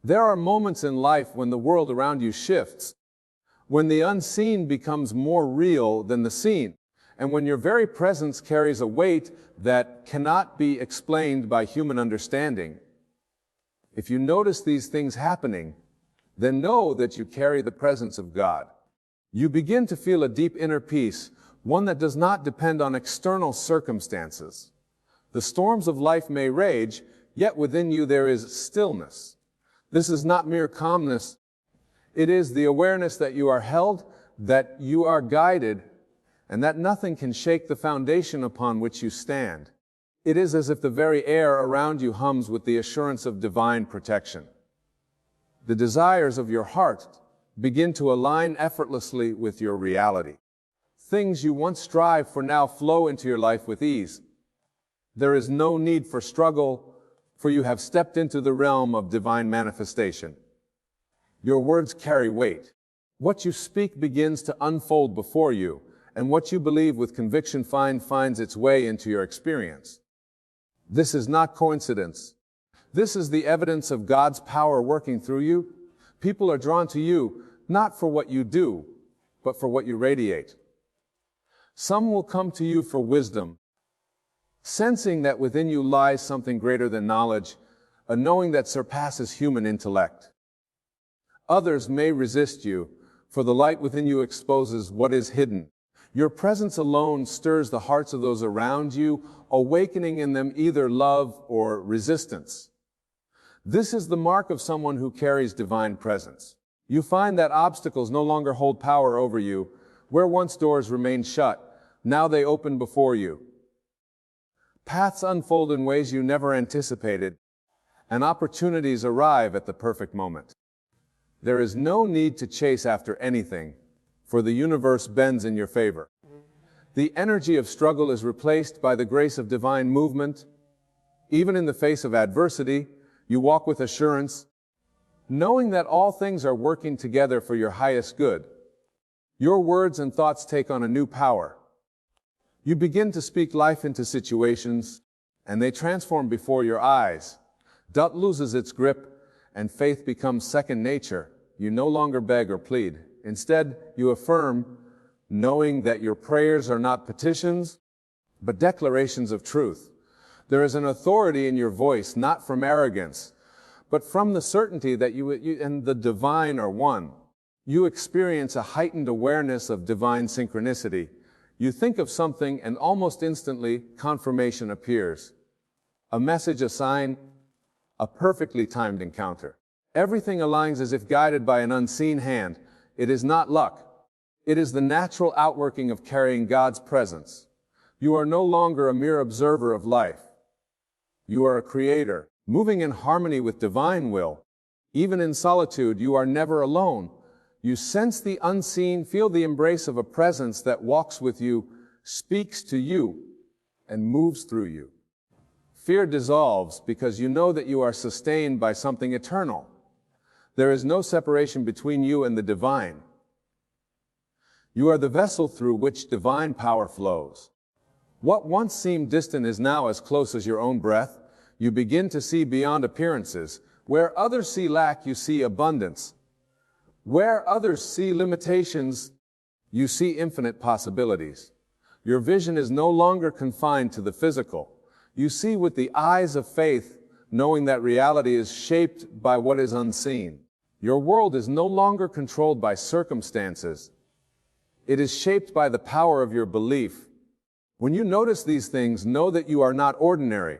There are moments in life when the world around you shifts, when the unseen becomes more real than the seen, and when your very presence carries a weight that cannot be explained by human understanding. If you notice these things happening, then know that you carry the presence of God. You begin to feel a deep inner peace, one that does not depend on external circumstances. The storms of life may rage, yet within you there is stillness. This is not mere calmness. It is the awareness that you are held, that you are guided, and that nothing can shake the foundation upon which you stand. It is as if the very air around you hums with the assurance of divine protection. The desires of your heart begin to align effortlessly with your reality. Things you once strived for now flow into your life with ease. There is no need for struggle, for you have stepped into the realm of divine manifestation. Your words carry weight. What you speak begins to unfold before you, and what you believe with conviction finds its way into your experience. This is not coincidence. This is the evidence of God's power working through you. People are drawn to you, not for what you do, but for what you radiate. Some will come to you for wisdom, sensing that within you lies something greater than knowledge, a knowing that surpasses human intellect. Others may resist you, for the light within you exposes what is hidden. Your presence alone stirs the hearts of those around you, awakening in them either love or resistance. This is the mark of someone who carries divine presence. You find that obstacles no longer hold power over you. Where once doors remained shut, now they open before you. Paths unfold in ways you never anticipated, and opportunities arrive at the perfect moment. There is no need to chase after anything, for the universe bends in your favor. The energy of struggle is replaced by the grace of divine movement. Even in the face of adversity, you walk with assurance, knowing that all things are working together for your highest good. Your words and thoughts take on a new power. You begin to speak life into situations, and they transform before your eyes. Doubt loses its grip, and faith becomes second nature. You no longer beg or plead. Instead, you affirm, knowing that your prayers are not petitions, but declarations of truth. There is an authority in your voice, not from arrogance, but from the certainty that you and the divine are one. You experience a heightened awareness of divine synchronicity. You think of something and almost instantly confirmation appears. A message, a sign, a perfectly timed encounter. Everything aligns as if guided by an unseen hand. It is not luck. It is the natural outworking of carrying God's presence. You are no longer a mere observer of life. You are a creator, moving in harmony with divine will. Even in solitude, you are never alone. You sense the unseen, feel the embrace of a presence that walks with you, speaks to you, and moves through you. Fear dissolves because you know that you are sustained by something eternal. There is no separation between you and the divine. You are the vessel through which divine power flows. What once seemed distant is now as close as your own breath. You begin to see beyond appearances. Where others see lack, you see abundance. Where others see limitations, you see infinite possibilities. Your vision is no longer confined to the physical. You see with the eyes of faith, knowing that reality is shaped by what is unseen. Your world is no longer controlled by circumstances. It is shaped by the power of your belief. When you notice these things, know that you are not ordinary.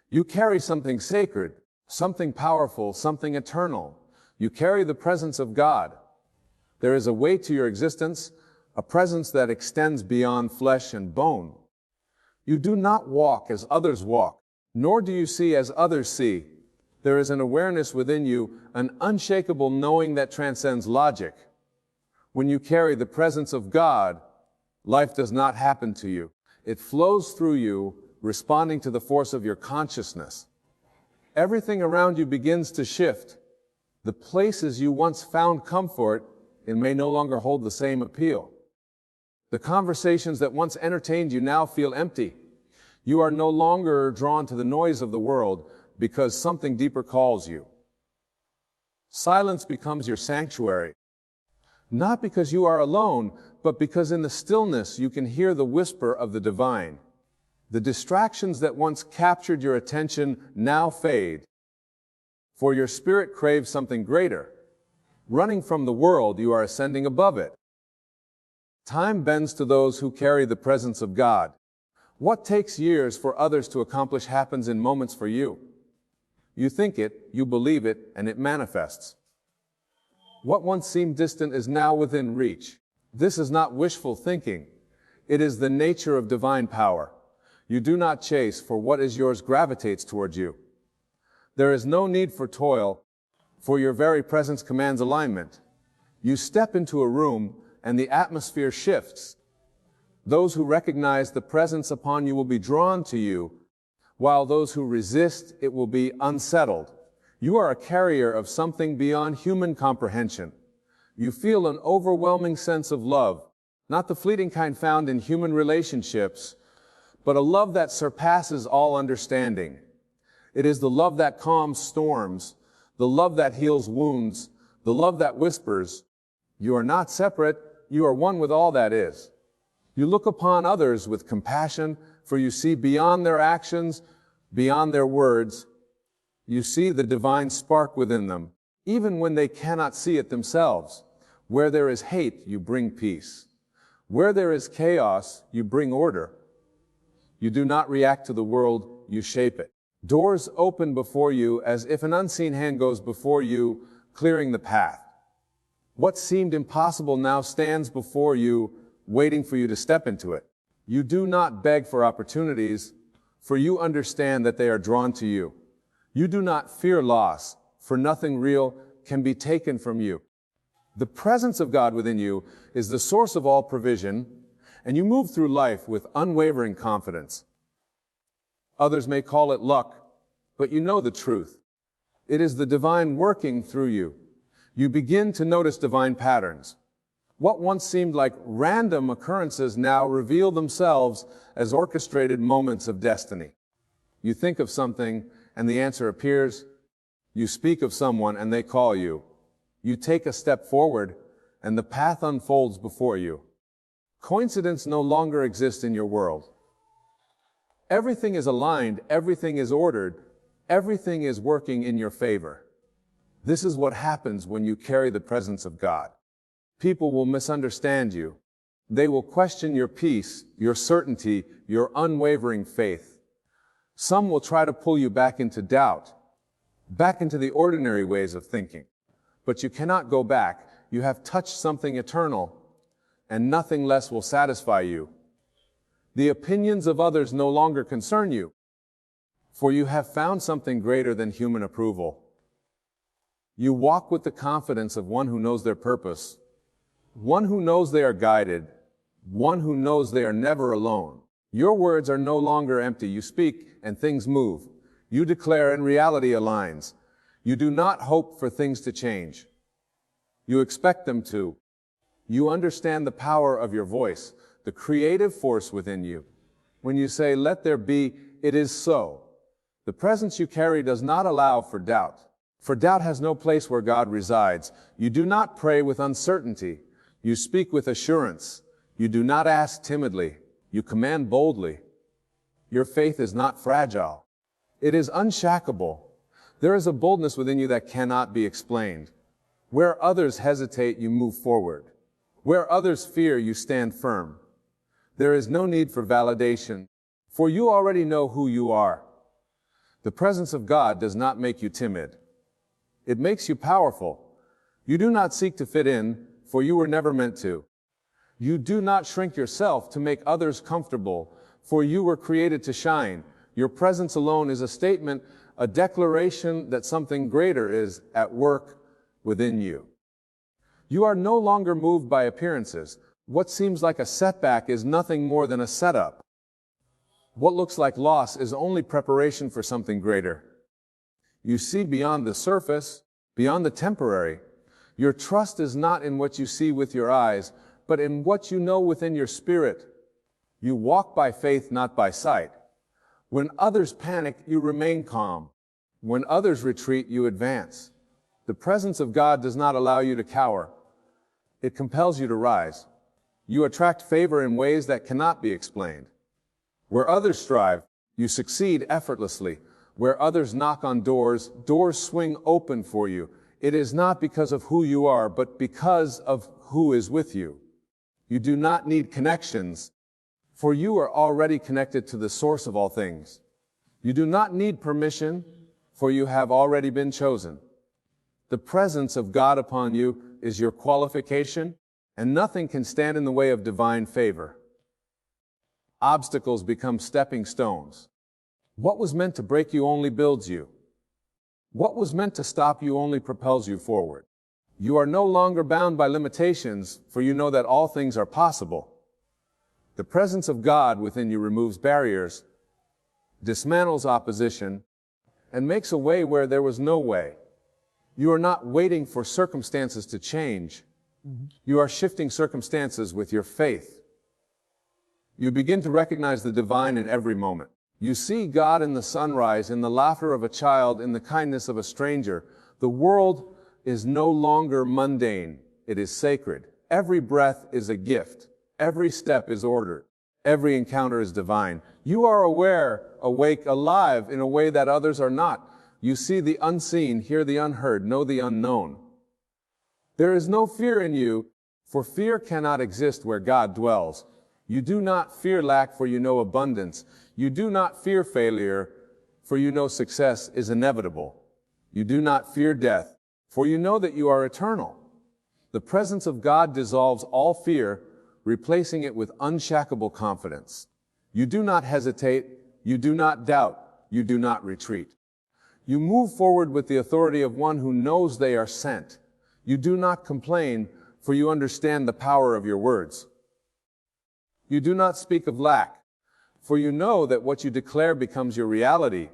You carry something sacred, something powerful, something eternal. You carry the presence of God. There is a weight to your existence, a presence that extends beyond flesh and bone. You do not walk as others walk, nor do you see as others see. There is an awareness within you, an unshakable knowing that transcends logic. When you carry the presence of God, life does not happen to you. It flows through you, responding to the force of your consciousness. Everything around you begins to shift. The places you once found comfort in may no longer hold the same appeal. The conversations that once entertained you now feel empty. You are no longer drawn to the noise of the world because something deeper calls you. Silence becomes your sanctuary. Not because you are alone, but because in the stillness you can hear the whisper of the divine. The distractions that once captured your attention now fade, for your spirit craves something greater. Running from the world, you are ascending above it. Time bends to those who carry the presence of God. What takes years for others to accomplish happens in moments for you. You think it, you believe it, and it manifests. What once seemed distant is now within reach. This is not wishful thinking. It is the nature of divine power. You do not chase, for what is yours gravitates towards you. There is no need for toil, for your very presence commands alignment. You step into a room, and the atmosphere shifts. Those who recognize the presence upon you will be drawn to you, while those who resist it will be unsettled. You are a carrier of something beyond human comprehension. You feel an overwhelming sense of love, not the fleeting kind found in human relationships, but a love that surpasses all understanding. It is the love that calms storms, the love that heals wounds, the love that whispers, "You are not separate, you are one with all that is." You look upon others with compassion, for you see beyond their actions, beyond their words. You see the divine spark within them, even when they cannot see it themselves. Where there is hate, you bring peace. Where there is chaos, you bring order. You do not react to the world, you shape it. Doors open before you as if an unseen hand goes before you, clearing the path. What seemed impossible now stands before you, waiting for you to step into it. You do not beg for opportunities, for you understand that they are drawn to you. You do not fear loss, for nothing real can be taken from you. The presence of God within you is the source of all provision, and you move through life with unwavering confidence. Others may call it luck, but you know the truth. It is the divine working through you. You begin to notice divine patterns. What once seemed like random occurrences now reveal themselves as orchestrated moments of destiny. You think of something, and the answer appears. You speak of someone, and they call you. You take a step forward, and the path unfolds before you. Coincidence no longer exists in your world. Everything is aligned, everything is ordered, everything is working in your favor. This is what happens when you carry the presence of God. People will misunderstand you. They will question your peace, your certainty, your unwavering faith. Some will try to pull you back into doubt, back into the ordinary ways of thinking. But you cannot go back. You have touched something eternal, and nothing less will satisfy you. The opinions of others no longer concern you, for you have found something greater than human approval. You walk with the confidence of one who knows their purpose, one who knows they are guided, one who knows they are never alone. Your words are no longer empty. You speak, and things move. You declare, and reality aligns. You do not hope for things to change. You expect them to. You understand the power of your voice, the creative force within you. When you say, "Let there be," it is so. The presence you carry does not allow for doubt. For doubt has no place where God resides. You do not pray with uncertainty. You speak with assurance. You do not ask timidly. You command boldly. Your faith is not fragile. It is unshackable. There is a boldness within you that cannot be explained. Where others hesitate, you move forward. Where others fear, you stand firm. There is no need for validation, for you already know who you are. The presence of God does not make you timid. It makes you powerful. You do not seek to fit in, for you were never meant to. You do not shrink yourself to make others comfortable, for you were created to shine. Your presence alone is a statement, a declaration that something greater is at work within you. You are no longer moved by appearances. What seems like a setback is nothing more than a setup. What looks like loss is only preparation for something greater. You see beyond the surface, beyond the temporary. Your trust is not in what you see with your eyes, but in what you know within your spirit. You walk by faith, not by sight. When others panic, you remain calm. When others retreat, you advance. The presence of God does not allow you to cower. It compels you to rise. You attract favor in ways that cannot be explained. Where others strive, you succeed effortlessly. Where others knock on doors, doors swing open for you. It is not because of who you are, but because of who is with you. You do not need connections, for you are already connected to the source of all things. You do not need permission, for you have already been chosen. The presence of God upon you is your qualification, and nothing can stand in the way of divine favor. Obstacles become stepping stones. What was meant to break you only builds you. What was meant to stop you only propels you forward. You are no longer bound by limitations, for you know that all things are possible. The presence of God within you removes barriers, dismantles opposition, and makes a way where there was no way. You are not waiting for circumstances to change. You are shifting circumstances with your faith. You begin to recognize the divine in every moment. You see God in the sunrise, in the laughter of a child, in the kindness of a stranger. The world is no longer mundane. It is sacred. Every breath is a gift. Every step is ordered. Every encounter is divine. You are aware, awake, alive in a way that others are not. You see the unseen, hear the unheard, know the unknown. There is no fear in you, for fear cannot exist where God dwells. You do not fear lack, for you know abundance. You do not fear failure, for you know success is inevitable. You do not fear death, for you know that you are eternal. The presence of God dissolves all fear, replacing it with unshakable confidence. You do not hesitate, you do not doubt, you do not retreat. You move forward with the authority of one who knows they are sent. You do not complain, for you understand the power of your words. You do not speak of lack, for you know that what you declare becomes your reality.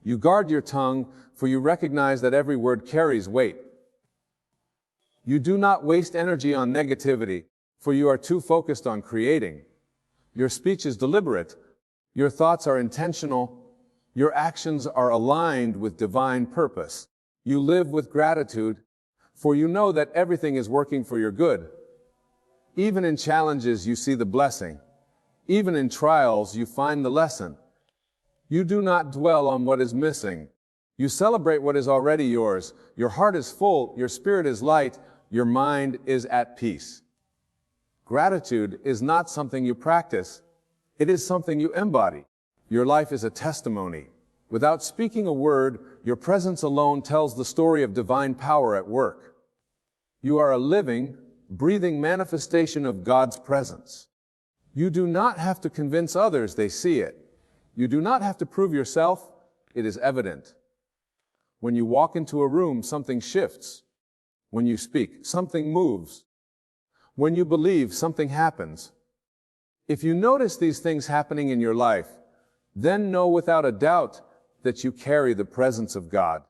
You guard your tongue, for you recognize that every word carries weight. You do not waste energy on negativity, for you are too focused on creating. Your speech is deliberate. Your thoughts are intentional. Your actions are aligned with divine purpose. You live with gratitude, for you know that everything is working for your good. Even in challenges, you see the blessing. Even in trials, you find the lesson. You do not dwell on what is missing. You celebrate what is already yours. Your heart is full, your spirit is light, your mind is at peace. Gratitude is not something you practice. It is something you embody. Your life is a testimony. Without speaking a word, your presence alone tells the story of divine power at work. You are a living, breathing manifestation of God's presence. You do not have to convince others they see it. You do not have to prove yourself. It is evident. When you walk into a room, something shifts. When you speak, something moves. When you believe, something happens. If you notice these things happening in your life, then know without a doubt that you carry the presence of God.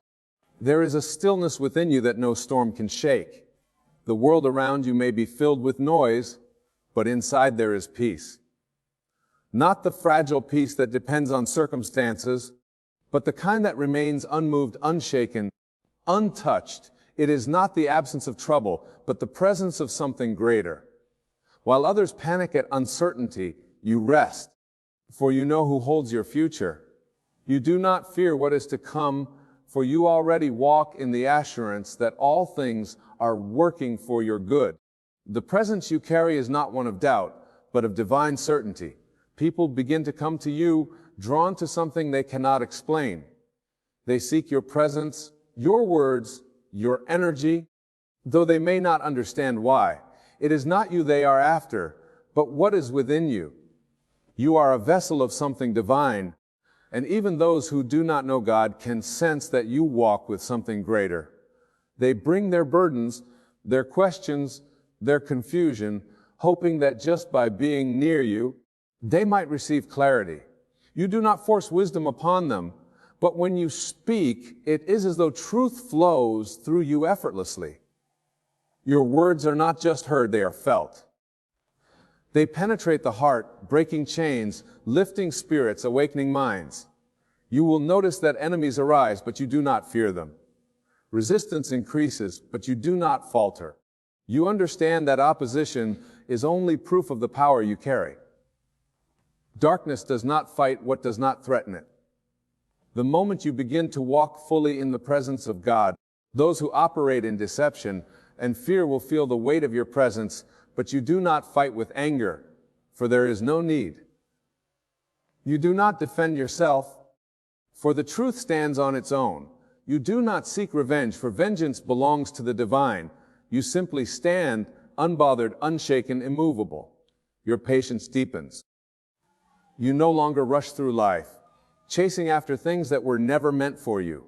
There is a stillness within you that no storm can shake. The world around you may be filled with noise, but inside there is peace. Not the fragile peace that depends on circumstances, but the kind that remains unmoved, unshaken, untouched. It is not the absence of trouble, but the presence of something greater. While others panic at uncertainty, you rest, for you know who holds your future. You do not fear what is to come, for you already walk in the assurance that all things are working for your good. The presence you carry is not one of doubt, but of divine certainty. People begin to come to you, drawn to something they cannot explain. They seek your presence, your words, your energy, though they may not understand why. It is not you they are after, but what is within you. You are a vessel of something divine, and even those who do not know God can sense that you walk with something greater. They bring their burdens, their questions, their confusion, hoping that just by being near you, they might receive clarity. You do not force wisdom upon them, but when you speak, it is as though truth flows through you effortlessly. Your words are not just heard, they are felt. They penetrate the heart, breaking chains, lifting spirits, awakening minds. You will notice that enemies arise, but you do not fear them. Resistance increases, but you do not falter. You understand that opposition is only proof of the power you carry. Darkness does not fight what does not threaten it. The moment you begin to walk fully in the presence of God, those who operate in deception and fear will feel the weight of your presence, but you do not fight with anger, for there is no need. You do not defend yourself, for the truth stands on its own. You do not seek revenge, for vengeance belongs to the divine. You simply stand, unbothered, unshaken, immovable. Your patience deepens. You no longer rush through life, chasing after things that were never meant for you.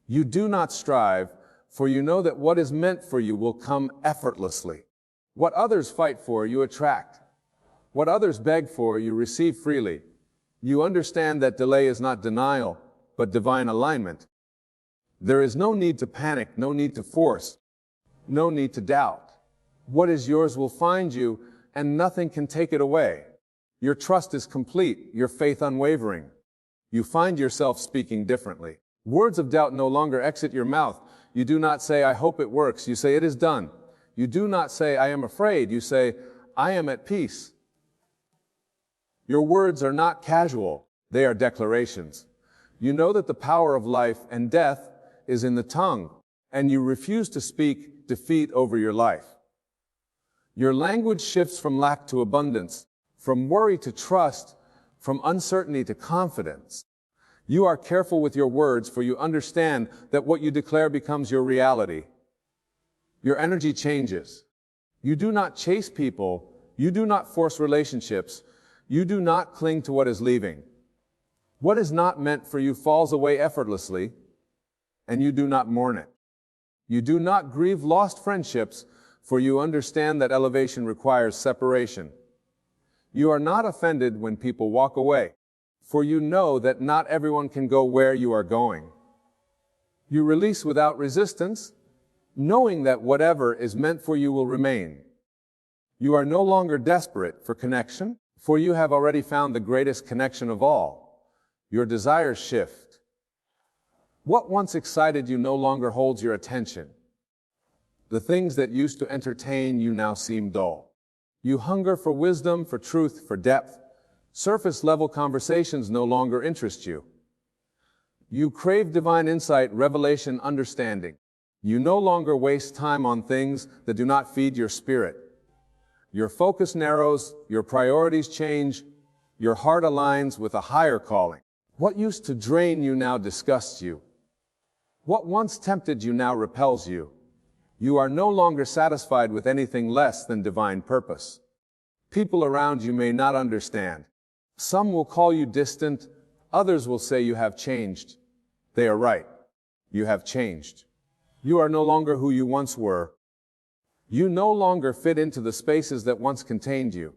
You do not strive, for you know that what is meant for you will come effortlessly. What others fight for, you attract. What others beg for, you receive freely. You understand that delay is not denial, but divine alignment. There is no need to panic, no need to force, no need to doubt. What is yours will find you, and nothing can take it away. Your trust is complete, your faith unwavering. You find yourself speaking differently. Words of doubt no longer exit your mouth. You do not say, I hope it works. You say, it is done. You do not say, I am afraid. You say, I am at peace. Your words are not casual. They are declarations. You know that the power of life and death is in the tongue, and you refuse to speak defeat over your life. Your language shifts from lack to abundance, from worry to trust, from uncertainty to confidence. You are careful with your words, for you understand that what you declare becomes your reality. Your energy changes. You do not chase people. You do not force relationships. You do not cling to what is leaving. What is not meant for you falls away effortlessly, and you do not mourn it. You do not grieve lost friendships, for you understand that elevation requires separation. You are not offended when people walk away, for you know that not everyone can go where you are going. You release without resistance, knowing that whatever is meant for you will remain. You are no longer desperate for connection, for you have already found the greatest connection of all. Your desires shift. What once excited you no longer holds your attention. The things that used to entertain you now seem dull. You hunger for wisdom, for truth, for depth. Surface-level conversations no longer interest you. You crave divine insight, revelation, understanding. You no longer waste time on things that do not feed your spirit. Your focus narrows, your priorities change, your heart aligns with a higher calling. What used to drain you now disgusts you. What once tempted you now repels you. You are no longer satisfied with anything less than divine purpose. People around you may not understand. Some will call you distant, others will say you have changed. They are right. You have changed. You are no longer who you once were. You no longer fit into the spaces that once contained you.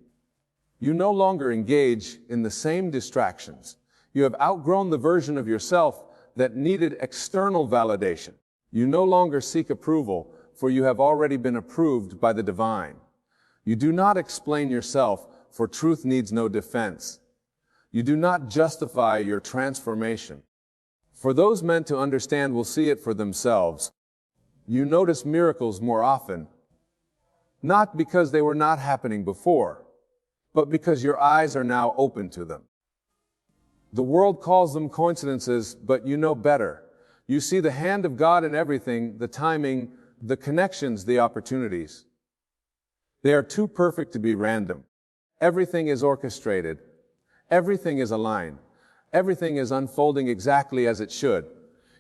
You no longer engage in the same distractions. You have outgrown the version of yourself that needed external validation. You no longer seek approval, for you have already been approved by the divine. You do not explain yourself, for truth needs no defense. You do not justify your transformation, for those meant to understand will see it for themselves. You notice miracles more often, not because they were not happening before, but because your eyes are now open to them. The world calls them coincidences, but you know better. You see the hand of God in everything, the timing, the connections, the opportunities. They are too perfect to be random. Everything is orchestrated. Everything is aligned. Everything is unfolding exactly as it should.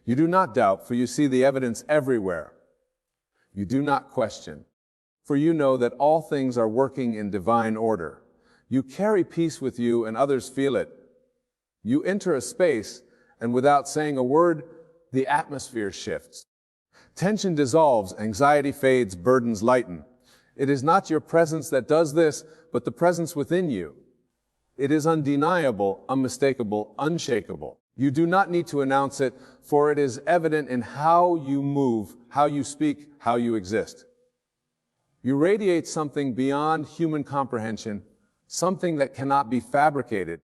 You do not doubt, for you see the evidence everywhere. You do not question, for you know that all things are working in divine order. You carry peace with you and others feel it. You enter a space, and without saying a word, the atmosphere shifts. Tension dissolves, anxiety fades, burdens lighten. It is not your presence that does this, but the presence within you. It is undeniable, unmistakable, unshakable. You do not need to announce it, for it is evident in how you move, how you speak, how you exist. You radiate something beyond human comprehension, something that cannot be fabricated,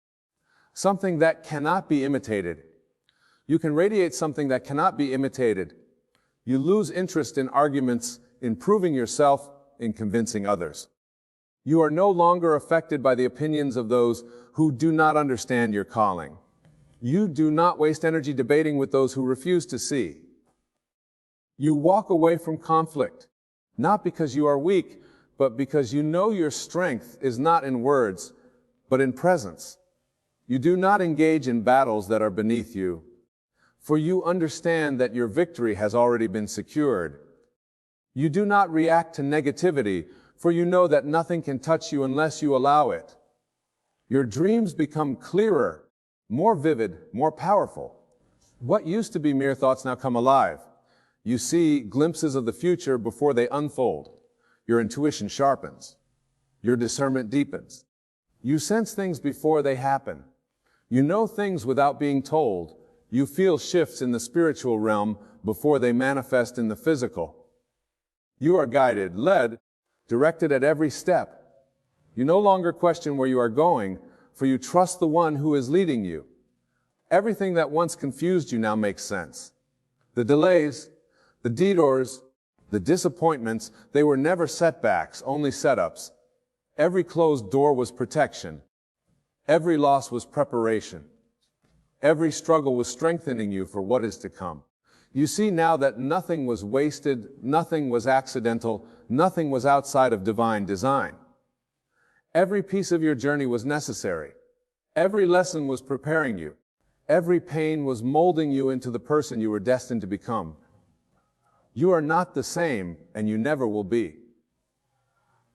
something that cannot be imitated. You can radiate something that cannot be imitated, You lose interest in arguments, in proving yourself, in convincing others. You are no longer affected by the opinions of those who do not understand your calling. You do not waste energy debating with those who refuse to see. You walk away from conflict, not because you are weak, but because you know your strength is not in words, but in presence. You do not engage in battles that are beneath you, for you understand that your victory has already been secured. You do not react to negativity, for you know that nothing can touch you unless you allow it. Your dreams become clearer, more vivid, more powerful. What used to be mere thoughts now come alive. You see glimpses of the future before they unfold. Your intuition sharpens. Your discernment deepens. You sense things before they happen. You know things without being told. You feel shifts in the spiritual realm before they manifest in the physical. You are guided, led, directed at every step. You no longer question where you are going, for you trust the one who is leading you. Everything that once confused you now makes sense. The delays, the detours, the disappointments, they were never setbacks, only setups. Every closed door was protection. Every loss was preparation. Every struggle was strengthening you for what is to come. You see now that nothing was wasted, nothing was accidental, nothing was outside of divine design. Every piece of your journey was necessary. Every lesson was preparing you. Every pain was molding you into the person you were destined to become. You are not the same, and you never will be.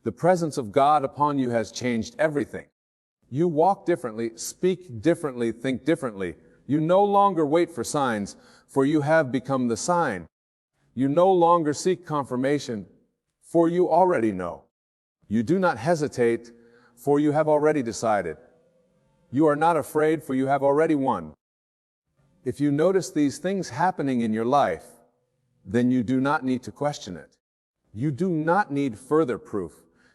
The presence of God upon you has changed everything. You walk differently, speak differently, think differently. You no longer wait for signs, for you have become the sign. You no longer seek confirmation, for you already know. You do not hesitate, for you have already decided. You are not afraid, for you have already won. If you notice these things happening in your life, then you do not need to question it. You do not need further proof.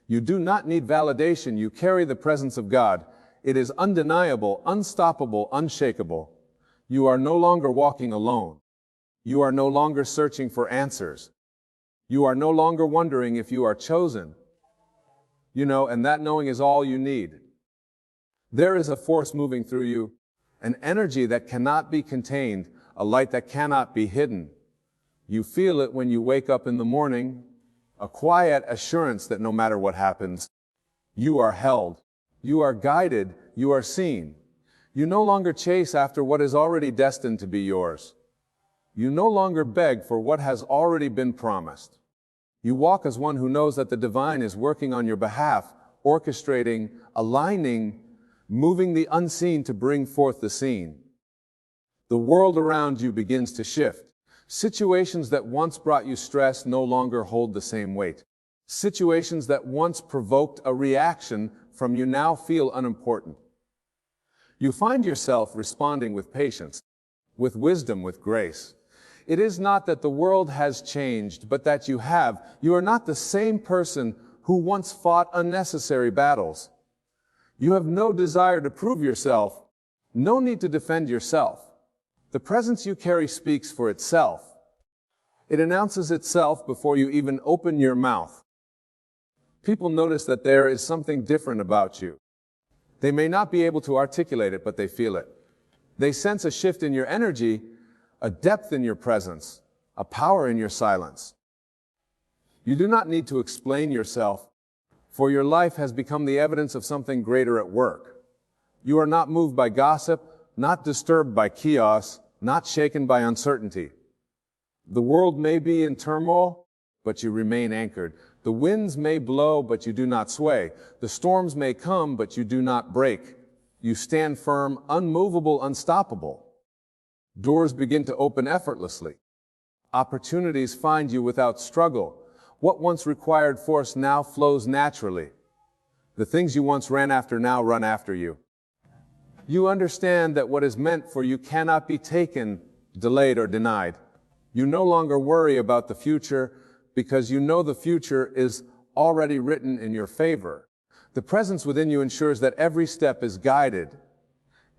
You do not need validation. You carry the presence of God. It is undeniable, unstoppable, unshakable. You are no longer walking alone. You are no longer searching for answers. You are no longer wondering if you are chosen. You know, and that knowing is all you need. There is a force moving through you, an energy that cannot be contained, a light that cannot be hidden. You feel it when you wake up in the morning, a quiet assurance that no matter what happens, you are held, you are guided, you are seen. You no longer chase after what is already destined to be yours. You no longer beg for what has already been promised. You walk as one who knows that the divine is working on your behalf, orchestrating, aligning, moving the unseen to bring forth the seen. The world around you begins to shift. Situations that once brought you stress no longer hold the same weight. Situations that once provoked a reaction from you now feel unimportant. You find yourself responding with patience, with wisdom, with grace. It is not that the world has changed, but that you have. You are not the same person who once fought unnecessary battles. You have no desire to prove yourself, no need to defend yourself. The presence you carry speaks for itself. It announces itself before you even open your mouth. People notice that there is something different about you. They may not be able to articulate it, but they feel it. They sense a shift in your energy, a depth in your presence, a power in your silence. You do not need to explain yourself, for your life has become the evidence of something greater at work. You are not moved by gossip, not disturbed by chaos, not shaken by uncertainty. The world may be in turmoil, but you remain anchored. The winds may blow, but you do not sway. The storms may come, but you do not break. You stand firm, unmovable, unstoppable. Doors begin to open effortlessly. Opportunities find you without struggle. What once required force now flows naturally. The things you once ran after now run after you. You understand that what is meant for you cannot be taken, delayed, or denied. You no longer worry about the future because you know the future is already written in your favor. The presence within you ensures that every step is guided.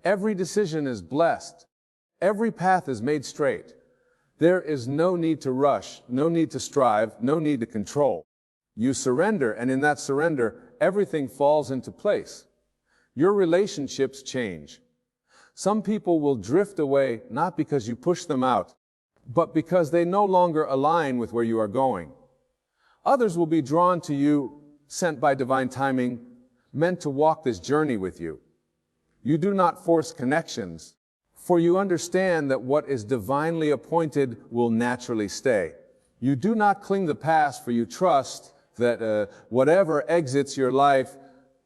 Every decision is blessed. Every path is made straight. There is no need to rush, no need to strive, no need to control. You surrender, and in that surrender, everything falls into place. Your relationships change. Some people will drift away not because you push them out, but because they no longer align with where you are going. Others will be drawn to you, sent by divine timing, meant to walk this journey with you. You do not force connections, for you understand that what is divinely appointed will naturally stay. You do not cling to the past, for you trust that whatever exits your life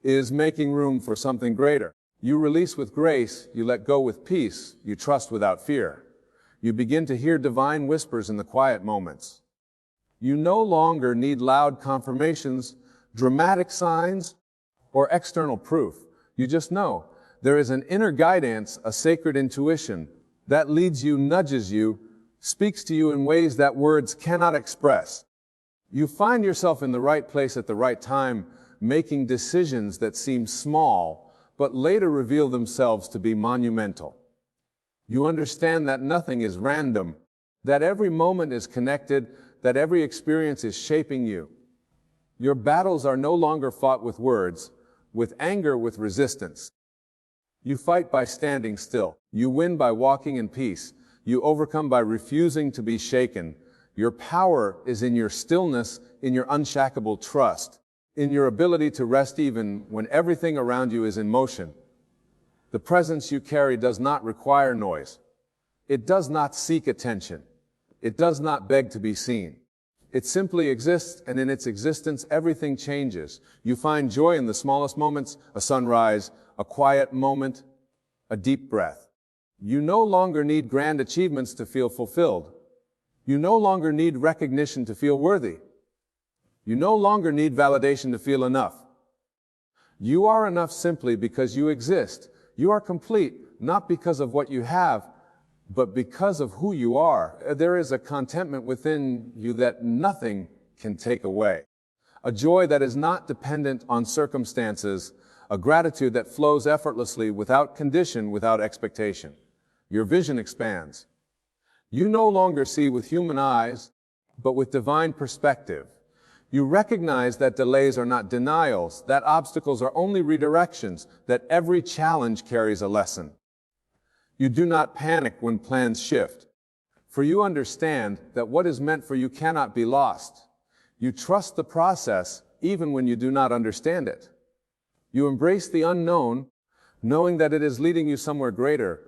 is making room for something greater. You release with grace, you let go with peace, you trust without fear. You begin to hear divine whispers in the quiet moments. You no longer need loud confirmations, dramatic signs, or external proof. You just know. There is an inner guidance, a sacred intuition that leads you, nudges you, speaks to you in ways that words cannot express. You find yourself in the right place at the right time, making decisions that seem small, but later reveal themselves to be monumental. You understand that nothing is random, that every moment is connected, that every experience is shaping you. Your battles are no longer fought with words, with anger, with resistance. You fight by standing still. You win by walking in peace. You overcome by refusing to be shaken. Your power is in your stillness, in your unshakable trust, in your ability to rest even when everything around you is in motion. The presence you carry does not require noise. It does not seek attention. It does not beg to be seen. It simply exists, and in its existence, everything changes. You find joy in the smallest moments, a sunrise, a quiet moment, a deep breath. You no longer need grand achievements to feel fulfilled. You no longer need recognition to feel worthy. You no longer need validation to feel enough. You are enough simply because you exist. You are complete, not because of what you have, but because of who you are. There is a contentment within you that nothing can take away. A joy that is not dependent on circumstances, a gratitude that flows effortlessly without condition, without expectation. Your vision expands. You no longer see with human eyes, but with divine perspective. You recognize that delays are not denials, that obstacles are only redirections, that every challenge carries a lesson. You do not panic when plans shift, for you understand that what is meant for you cannot be lost. You trust the process even when you do not understand it. You embrace the unknown, knowing that it is leading you somewhere greater.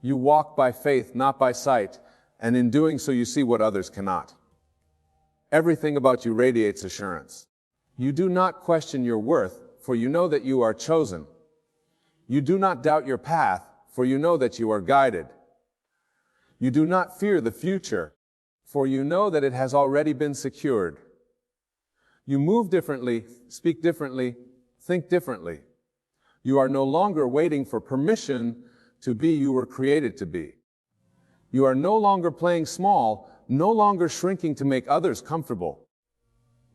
You walk by faith, not by sight, and in doing so you see what others cannot. Everything about you radiates assurance. You do not question your worth, for you know that you are chosen. You do not doubt your path, for you know that you are guided. You do not fear the future, for you know that it has already been secured. You move differently, speak differently, think differently. You are no longer waiting for permission to be you were created to be. You are no longer playing small, no longer shrinking to make others comfortable.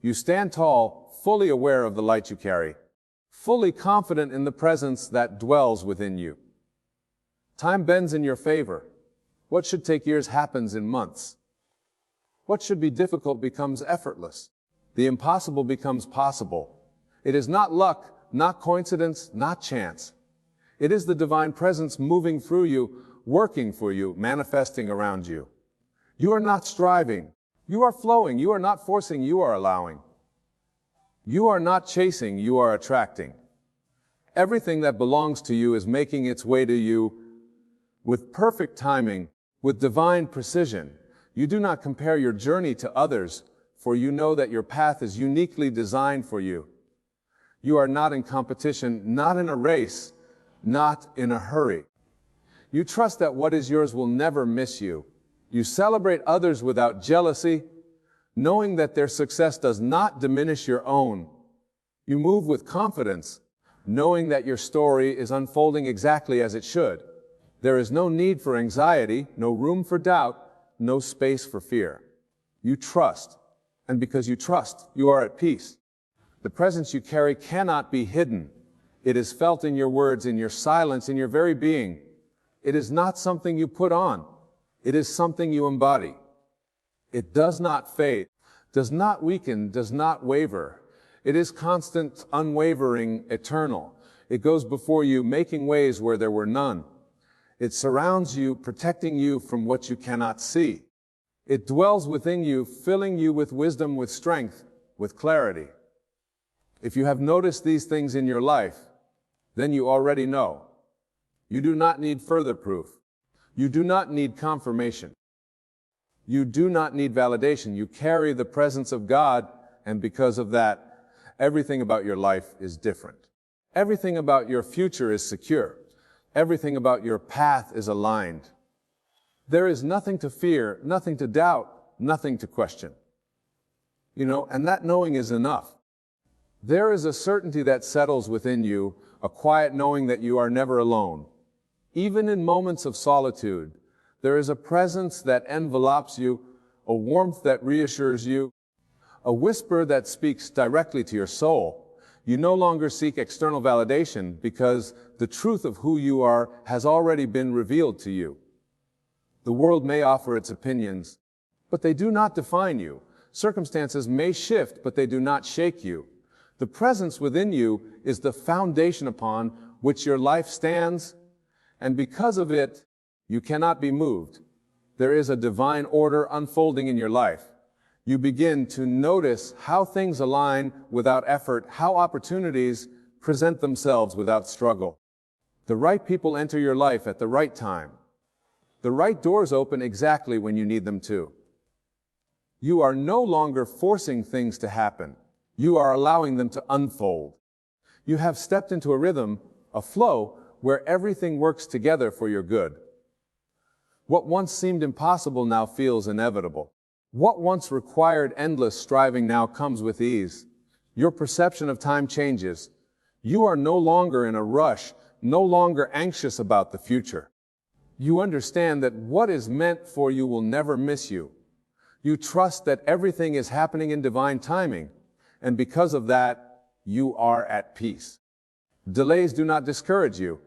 You stand tall, fully aware of the light you carry, fully confident in the presence that dwells within you. Time bends in your favor. What should take years happens in months. What should be difficult becomes effortless. The impossible becomes possible. It is not luck, not coincidence, not chance. It is the divine presence moving through you, working for you, manifesting around you. You are not striving. You are flowing. You are not forcing. You are allowing. You are not chasing. You are attracting. Everything that belongs to you is making its way to you with perfect timing, with divine precision. You do not compare your journey to others, for you know that your path is uniquely designed for you. You are not in competition, not in a race, not in a hurry. You trust that what is yours will never miss you. You celebrate others without jealousy, knowing that their success does not diminish your own. You move with confidence, knowing that your story is unfolding exactly as it should. There is no need for anxiety, no room for doubt, no space for fear. You trust, and because you trust, you are at peace. The presence you carry cannot be hidden. It is felt in your words, in your silence, in your very being. It is not something you put on. It is something you embody. It does not fade, does not weaken, does not waver. It is constant, unwavering, eternal. It goes before you, making ways where there were none. It surrounds you, protecting you from what you cannot see. It dwells within you, filling you with wisdom, with strength, with clarity. If you have noticed these things in your life, then you already know. You do not need further proof. You do not need confirmation. You do not need validation. You carry the presence of God, and because of that, everything about your life is different. Everything about your future is secure. Everything about your path is aligned. There is nothing to fear, nothing to doubt, nothing to question. And that knowing is enough. There is a certainty that settles within you, a quiet knowing that you are never alone. Even in moments of solitude, there is a presence that envelopes you, a warmth that reassures you, a whisper that speaks directly to your soul. You no longer seek external validation because the truth of who you are has already been revealed to you. The world may offer its opinions, but they do not define you. Circumstances may shift, but they do not shake you. The presence within you is the foundation upon which your life stands, and because of it, you cannot be moved. There is a divine order unfolding in your life. You begin to notice how things align without effort, how opportunities present themselves without struggle. The right people enter your life at the right time. The right doors open exactly when you need them to. You are no longer forcing things to happen. You are allowing them to unfold. You have stepped into a rhythm, a flow, where everything works together for your good. What once seemed impossible now feels inevitable. What once required endless striving now comes with ease. Your perception of time changes. You are no longer in a rush, no longer anxious about the future. You understand that what is meant for you will never miss you. You trust that everything is happening in divine timing, and because of that, you are at peace. Delays do not discourage you.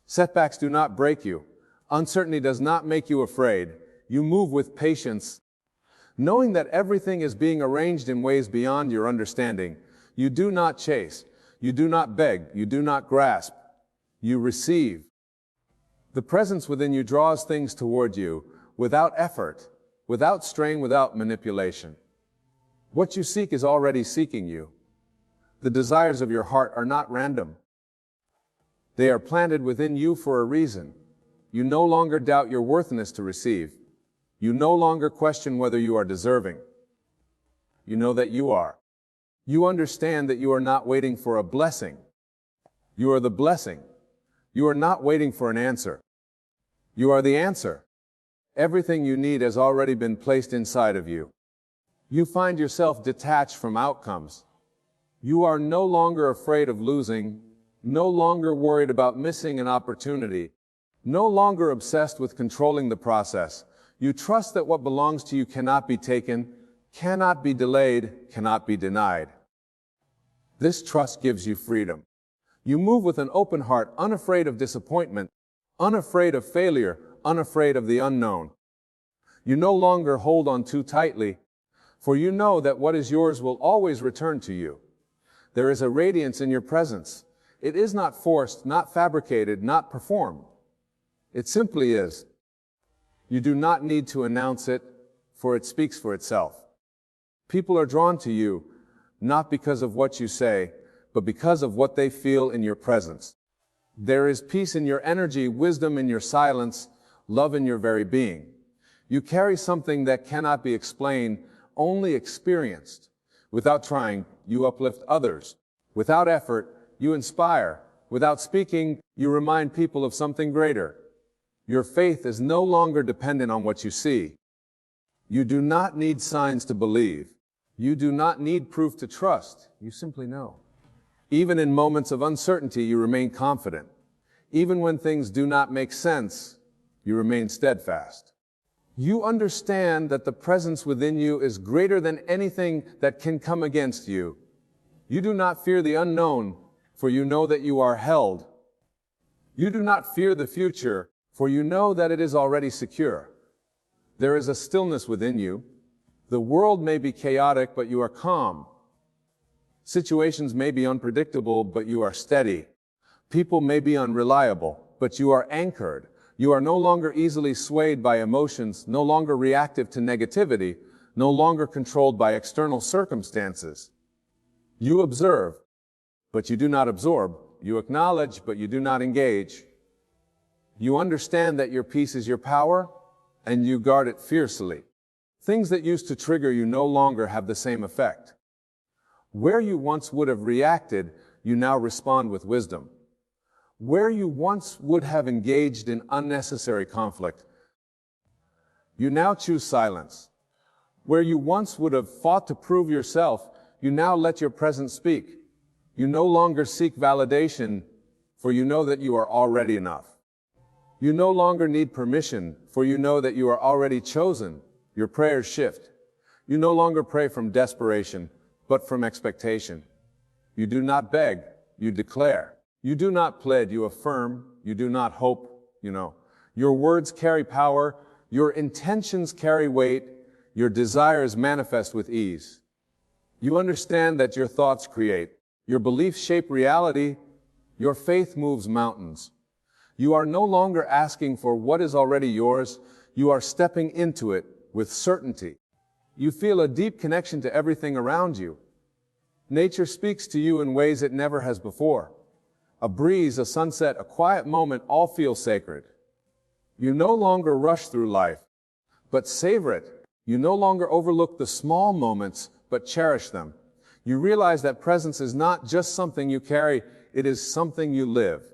Setbacks do not break you. Uncertainty does not make you afraid. You move with patience, knowing that everything is being arranged in ways beyond your understanding. You do not chase. You do not beg. You do not grasp. You receive. The presence within you draws things toward you without effort, without strain, without manipulation. What you seek is already seeking you. The desires of your heart are not random. They are planted within you for a reason. You no longer doubt your worthiness to receive. You no longer question whether you are deserving. You know that you are. You understand that you are not waiting for a blessing. You are the blessing. You are not waiting for an answer. You are the answer. Everything you need has already been placed inside of you. You find yourself detached from outcomes. You are no longer afraid of losing, no longer worried about missing an opportunity, no longer obsessed with controlling the process. You trust that what belongs to you cannot be taken, cannot be delayed, cannot be denied. This trust gives you freedom. You move with an open heart, unafraid of disappointment, unafraid of failure, unafraid of the unknown. You no longer hold on too tightly, for you know that what is yours will always return to you. There is a radiance in your presence. It is not forced, not fabricated, not performed. It simply is. You do not need to announce it, for it speaks for itself. People are drawn to you, not because of what you say, but because of what they feel in your presence. There is peace in your energy, wisdom in your silence, love in your very being. You carry something that cannot be explained, only experienced. Without trying, you uplift others. Without effort, you inspire. Without speaking, you remind people of something greater. Your faith is no longer dependent on what you see. You do not need signs to believe. You do not need proof to trust. You simply know. Even in moments of uncertainty, you remain confident. Even when things do not make sense, you remain steadfast. You understand that the presence within you is greater than anything that can come against you. You do not fear the unknown, for you know that you are held. You do not fear the future, for you know that it is already secure. There is a stillness within you. The world may be chaotic, but you are calm. Situations may be unpredictable, but you are steady. People may be unreliable, but you are anchored. You are no longer easily swayed by emotions, no longer reactive to negativity, no longer controlled by external circumstances. You observe, but you do not absorb. You acknowledge, but you do not engage. You understand that your peace is your power, and you guard it fiercely. Things that used to trigger you no longer have the same effect. Where you once would have reacted, you now respond with wisdom. Where you once would have engaged in unnecessary conflict, you now choose silence. Where you once would have fought to prove yourself, you now let your presence speak. You no longer seek validation, for you know that you are already enough. You no longer need permission, for you know that you are already chosen. Your prayers shift. You no longer pray from desperation, but from expectation. You do not beg, you declare. You do not plead, you affirm. You do not hope, you know. Your words carry power. Your intentions carry weight. Your desires manifest with ease. You understand that your thoughts create. Your beliefs shape reality. Your faith moves mountains. You are no longer asking for what is already yours. You are stepping into it with certainty. You feel a deep connection to everything around you. Nature speaks to you in ways it never has before. A breeze, a sunset, a quiet moment all feel sacred. You no longer rush through life, but savor it. You no longer overlook the small moments, but cherish them. You realize that presence is not just something you carry, it is something you live.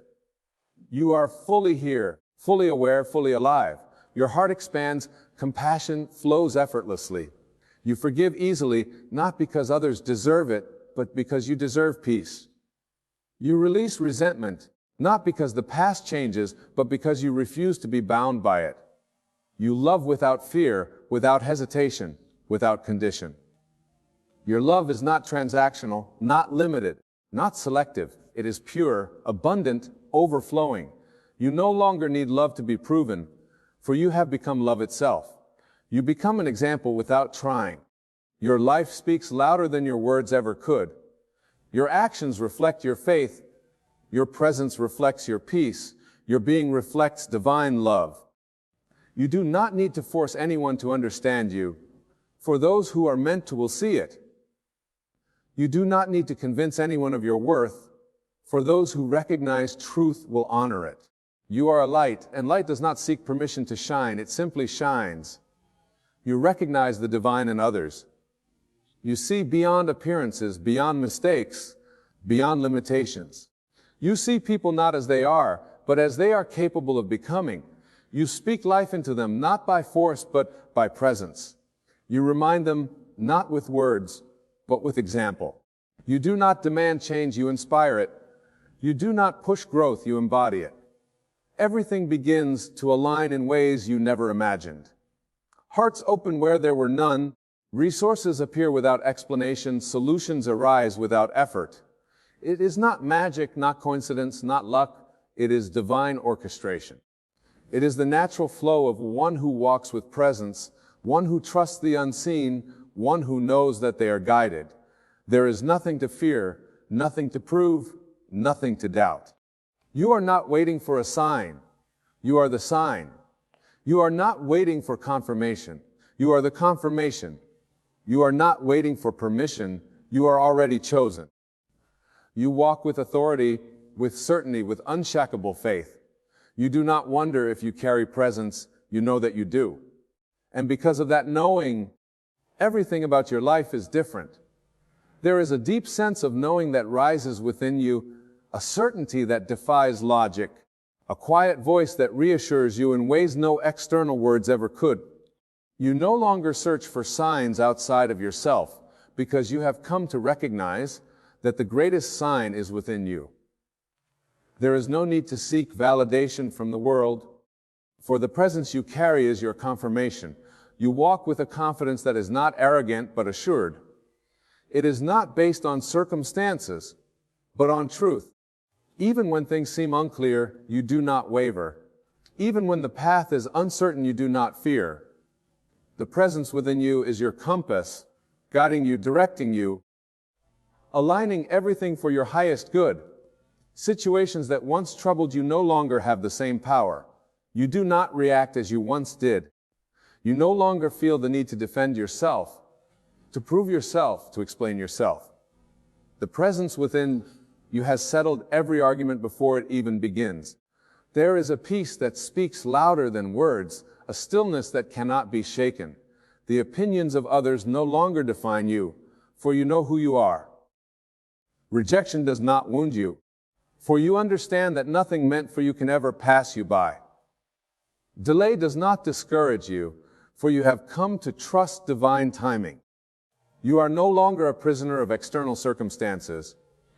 You are fully here, fully aware, fully alive. Your heart expands, compassion flows effortlessly. You forgive easily, not because others deserve it, but because you deserve peace. You release resentment, not because the past changes, but because you refuse to be bound by it. You love without fear, without hesitation, without condition. Your love is not transactional, not limited, not selective. It is pure, abundant, overflowing. You no longer need love to be proven, for you have become love itself. You become an example without trying. Your life speaks louder than your words ever could. Your actions reflect your faith. Your presence reflects your peace. Your being reflects divine love. You do not need to force anyone to understand you, for those who are meant to will see it. You do not need to convince anyone of your worth, for those who recognize truth will honor it. You are a light, and light does not seek permission to shine, it simply shines. You recognize the divine in others. You see beyond appearances, beyond mistakes, beyond limitations. You see people not as they are, but as they are capable of becoming. You speak life into them, not by force, but by presence. You remind them, not with words, but with example. You do not demand change, you inspire it. You do not push growth, you embody it. Everything begins to align in ways you never imagined. Hearts open where there were none. Resources appear without explanation. Solutions arise without effort. It is not magic, not coincidence, not luck. It is divine orchestration. It is the natural flow of one who walks with presence, one who trusts the unseen, one who knows that they are guided. There is nothing to fear, nothing to prove, nothing to doubt. You are not waiting for a sign. You are the sign. You are not waiting for confirmation. You are the confirmation. You are not waiting for permission. You are already chosen. You walk with authority, with certainty, with unshakable faith. You do not wonder if you carry presence. You know that you do. And because of that knowing, everything about your life is different. There is a deep sense of knowing that rises within you, a certainty that defies logic, a quiet voice that reassures you in ways no external words ever could. You no longer search for signs outside of yourself, because you have come to recognize that the greatest sign is within you. There is no need to seek validation from the world, for the presence you carry is your confirmation. You walk with a confidence that is not arrogant but assured. It is not based on circumstances, but on truth. Even when things seem unclear, you do not waver. Even when the path is uncertain, you do not fear. The presence within you is your compass, guiding you, directing you, aligning everything for your highest good. Situations that once troubled you no longer have the same power. You do not react as you once did. You no longer feel the need to defend yourself, to prove yourself, to explain yourself. The presence within you has settled every argument before it even begins. There is a peace that speaks louder than words, a stillness that cannot be shaken. The opinions of others no longer define you, for you know who you are. Rejection does not wound you, for you understand that nothing meant for you can ever pass you by. Delay does not discourage you, for you have come to trust divine timing. You are no longer a prisoner of external circumstances.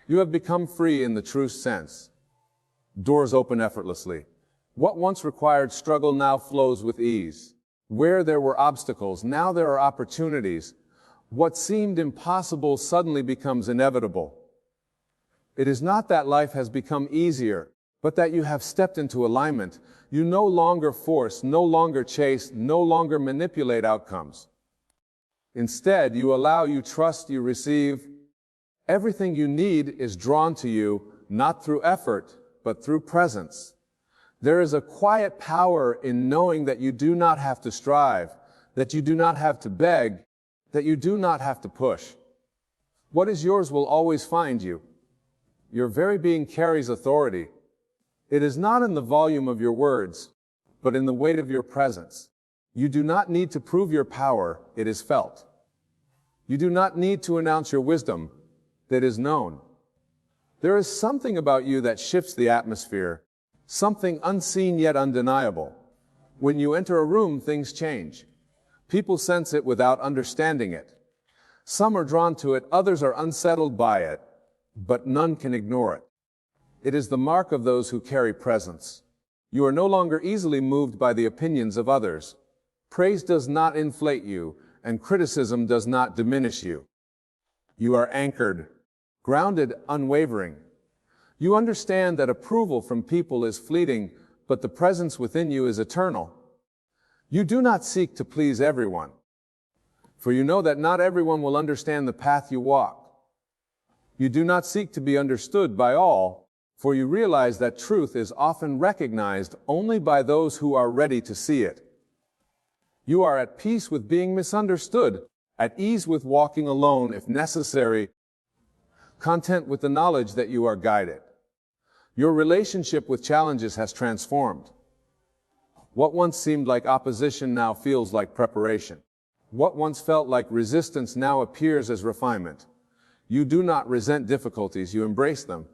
You have become free in the true sense. Doors open effortlessly. What once required struggle now flows with ease. Where there were obstacles, now there are opportunities. What seemed impossible suddenly becomes inevitable. It is not that life has become easier, but that you have stepped into alignment. You no longer force, no longer chase, no longer manipulate outcomes. Instead, you allow, you trust, you receive. Everything you need is drawn to you, not through effort, but through presence. There is a quiet power in knowing that you do not have to strive, that you do not have to beg, that you do not have to push. What is yours will always find you. Your very being carries authority. It is not in the volume of your words, but in the weight of your presence. You do not need to prove your power, it is felt. You do not need to announce your wisdom, that is known. There is something about you that shifts the atmosphere, something unseen yet undeniable. When you enter a room, things change. People sense it without understanding it. Some are drawn to it, others are unsettled by it, but none can ignore it. It is the mark of those who carry presence. You are no longer easily moved by the opinions of others. Praise does not inflate you, and criticism does not diminish you. You are anchored, grounded, unwavering. You understand that approval from people is fleeting, but the presence within you is eternal. You do not seek to please everyone, for you know that not everyone will understand the path you walk. You do not seek to be understood by all, for you realize that truth is often recognized only by those who are ready to see it. You are at peace with being misunderstood, at ease with walking alone if necessary, content with the knowledge that you are guided. Your relationship with challenges has transformed. What once seemed like opposition now feels like preparation. What once felt like resistance now appears as refinement. You do not resent difficulties, you embrace them.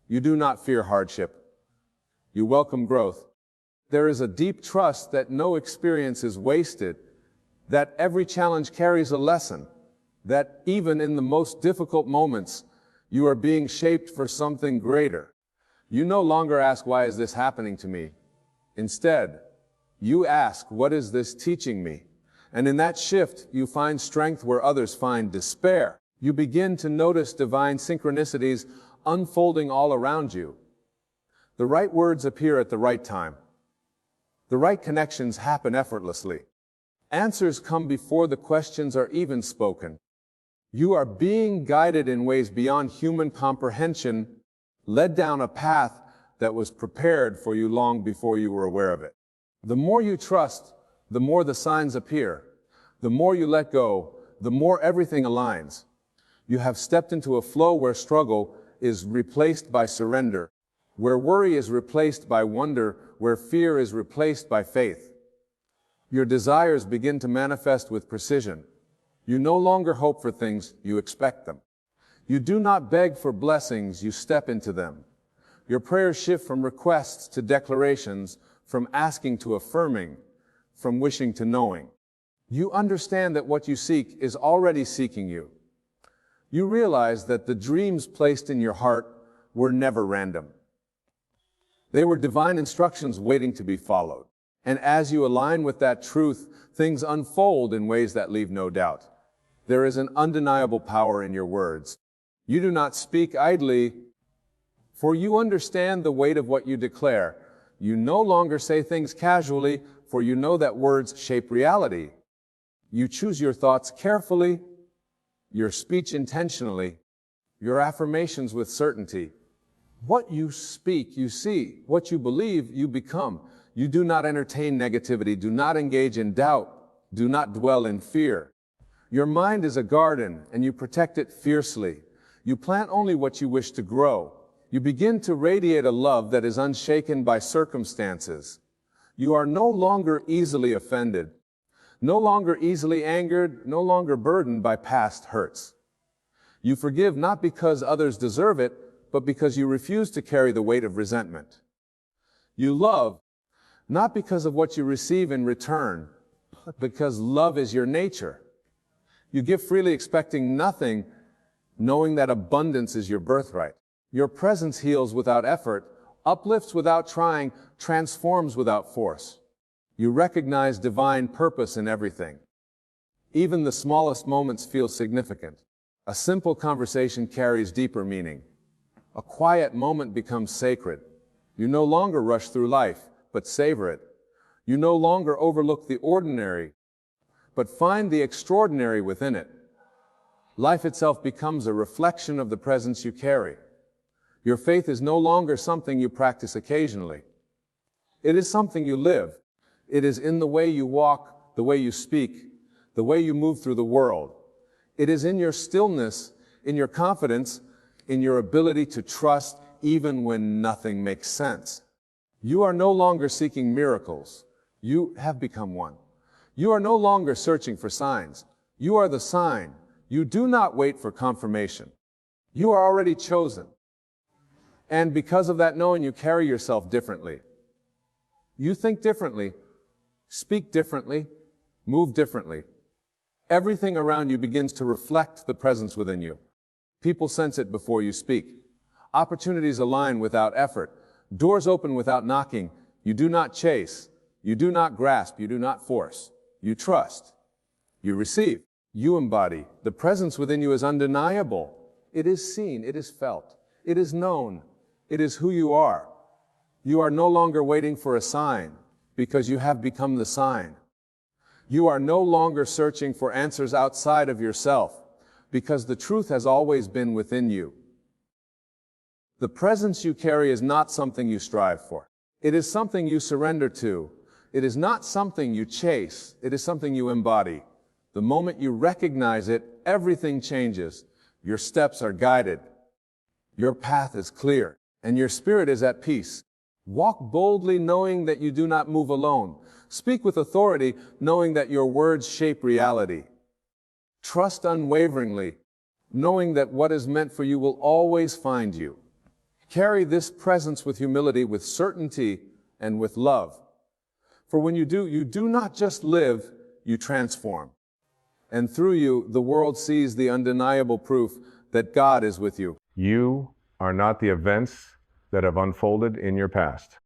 You do not fear hardship. You welcome growth. There is a deep trust that no experience is wasted, that every challenge carries a lesson, that even in the most difficult moments, you are being shaped for something greater. You no longer ask, why is this happening to me? Instead, you ask, what is this teaching me? And in that shift, you find strength where others find despair. You begin to notice divine synchronicities unfolding all around you. The right words appear at the right time. The right connections happen effortlessly. Answers come before the questions are even spoken. You are being guided in ways beyond human comprehension, led down a path that was prepared for you long before you were aware of it. The more you trust, the more the signs appear. The more you let go, the more everything aligns. You have stepped into a flow where struggle is replaced by surrender, where worry is replaced by wonder, where fear is replaced by faith. Your desires begin to manifest with precision. You no longer hope for things, you expect them. You do not beg for blessings, you step into them. Your prayers shift from requests to declarations, from asking to affirming, from wishing to knowing. You understand that what you seek is already seeking you. You realize that the dreams placed in your heart were never random. They were divine instructions waiting to be followed. And as you align with that truth, things unfold in ways that leave no doubt. There is an undeniable power in your words. You do not speak idly, for you understand the weight of what you declare. You no longer say things casually, for you know that words shape reality. You choose your thoughts carefully, your speech intentionally, your affirmations with certainty. What you speak, you see. What you believe, you become. You do not entertain negativity. Do not engage in doubt. Do not dwell in fear. Your mind is a garden, and you protect it fiercely. You plant only what you wish to grow. You begin to radiate a love that is unshaken by circumstances. You are no longer easily offended, no longer easily angered, no longer burdened by past hurts. You forgive not because others deserve it, but because you refuse to carry the weight of resentment. You love not because of what you receive in return, but because love is your nature. You give freely expecting nothing, knowing that abundance is your birthright. Your presence heals without effort, uplifts without trying, transforms without force. You recognize divine purpose in everything. Even the smallest moments feel significant. A simple conversation carries deeper meaning. A quiet moment becomes sacred. You no longer rush through life, but savor it. You no longer overlook the ordinary, but find the extraordinary within it. Life itself becomes a reflection of the presence you carry. Your faith is no longer something you practice occasionally. It is something you live. It is in the way you walk, the way you speak, the way you move through the world. It is in your stillness, in your confidence, in your ability to trust even when nothing makes sense. You are no longer seeking miracles. You have become one. You are no longer searching for signs. You are the sign. You do not wait for confirmation. You are already chosen. And because of that knowing, you carry yourself differently. You think differently, speak differently, move differently. Everything around you begins to reflect the presence within you. People sense it before you speak. Opportunities align without effort. Doors open without knocking. You do not chase. You do not grasp. You do not force. You trust. You receive. You embody. The presence within you is undeniable. It is seen. It is felt. It is known. It is who you are. You are no longer waiting for a sign, because you have become the sign. You are no longer searching for answers outside of yourself, because the truth has always been within you. The presence you carry is not something you strive for. It is something you surrender to. It is not something you chase. It is something you embody. The moment you recognize it, everything changes. Your steps are guided. Your path is clear, and your spirit is at peace. Walk boldly, knowing that you do not move alone. Speak with authority, knowing that your words shape reality. Trust unwaveringly, knowing that what is meant for you will always find you. Carry this presence with humility, with certainty, and with love. For when you do not just live, you transform. And through you, the world sees the undeniable proof that God is with you. You are not the events that have unfolded in your past.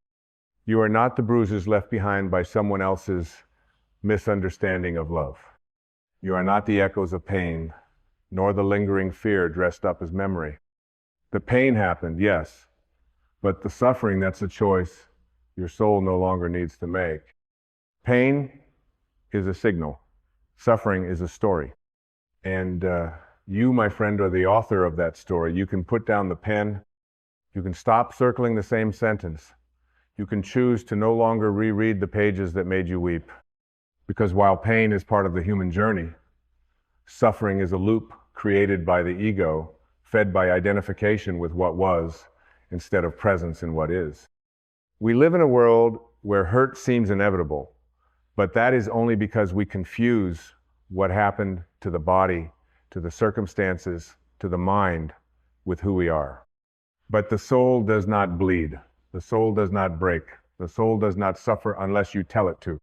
You are not the bruises left behind by someone else's misunderstanding of love. You are not the echoes of pain, nor the lingering fear dressed up as memory. The pain happened, yes, but the suffering, that's a choice your soul no longer needs to make. Pain is a signal. Suffering is a story. And you, my friend, are the author of that story. You can put down the pen. You can stop circling the same sentence. You can choose to no longer reread the pages that made you weep. Because while pain is part of the human journey, suffering is a loop created by the ego, fed by identification with what was, instead of presence in what is. We live in a world where hurt seems inevitable, but that is only because we confuse what happened to the body, to the circumstances, to the mind, with who we are. But the soul does not bleed. The soul does not break. The soul does not suffer unless you tell it to.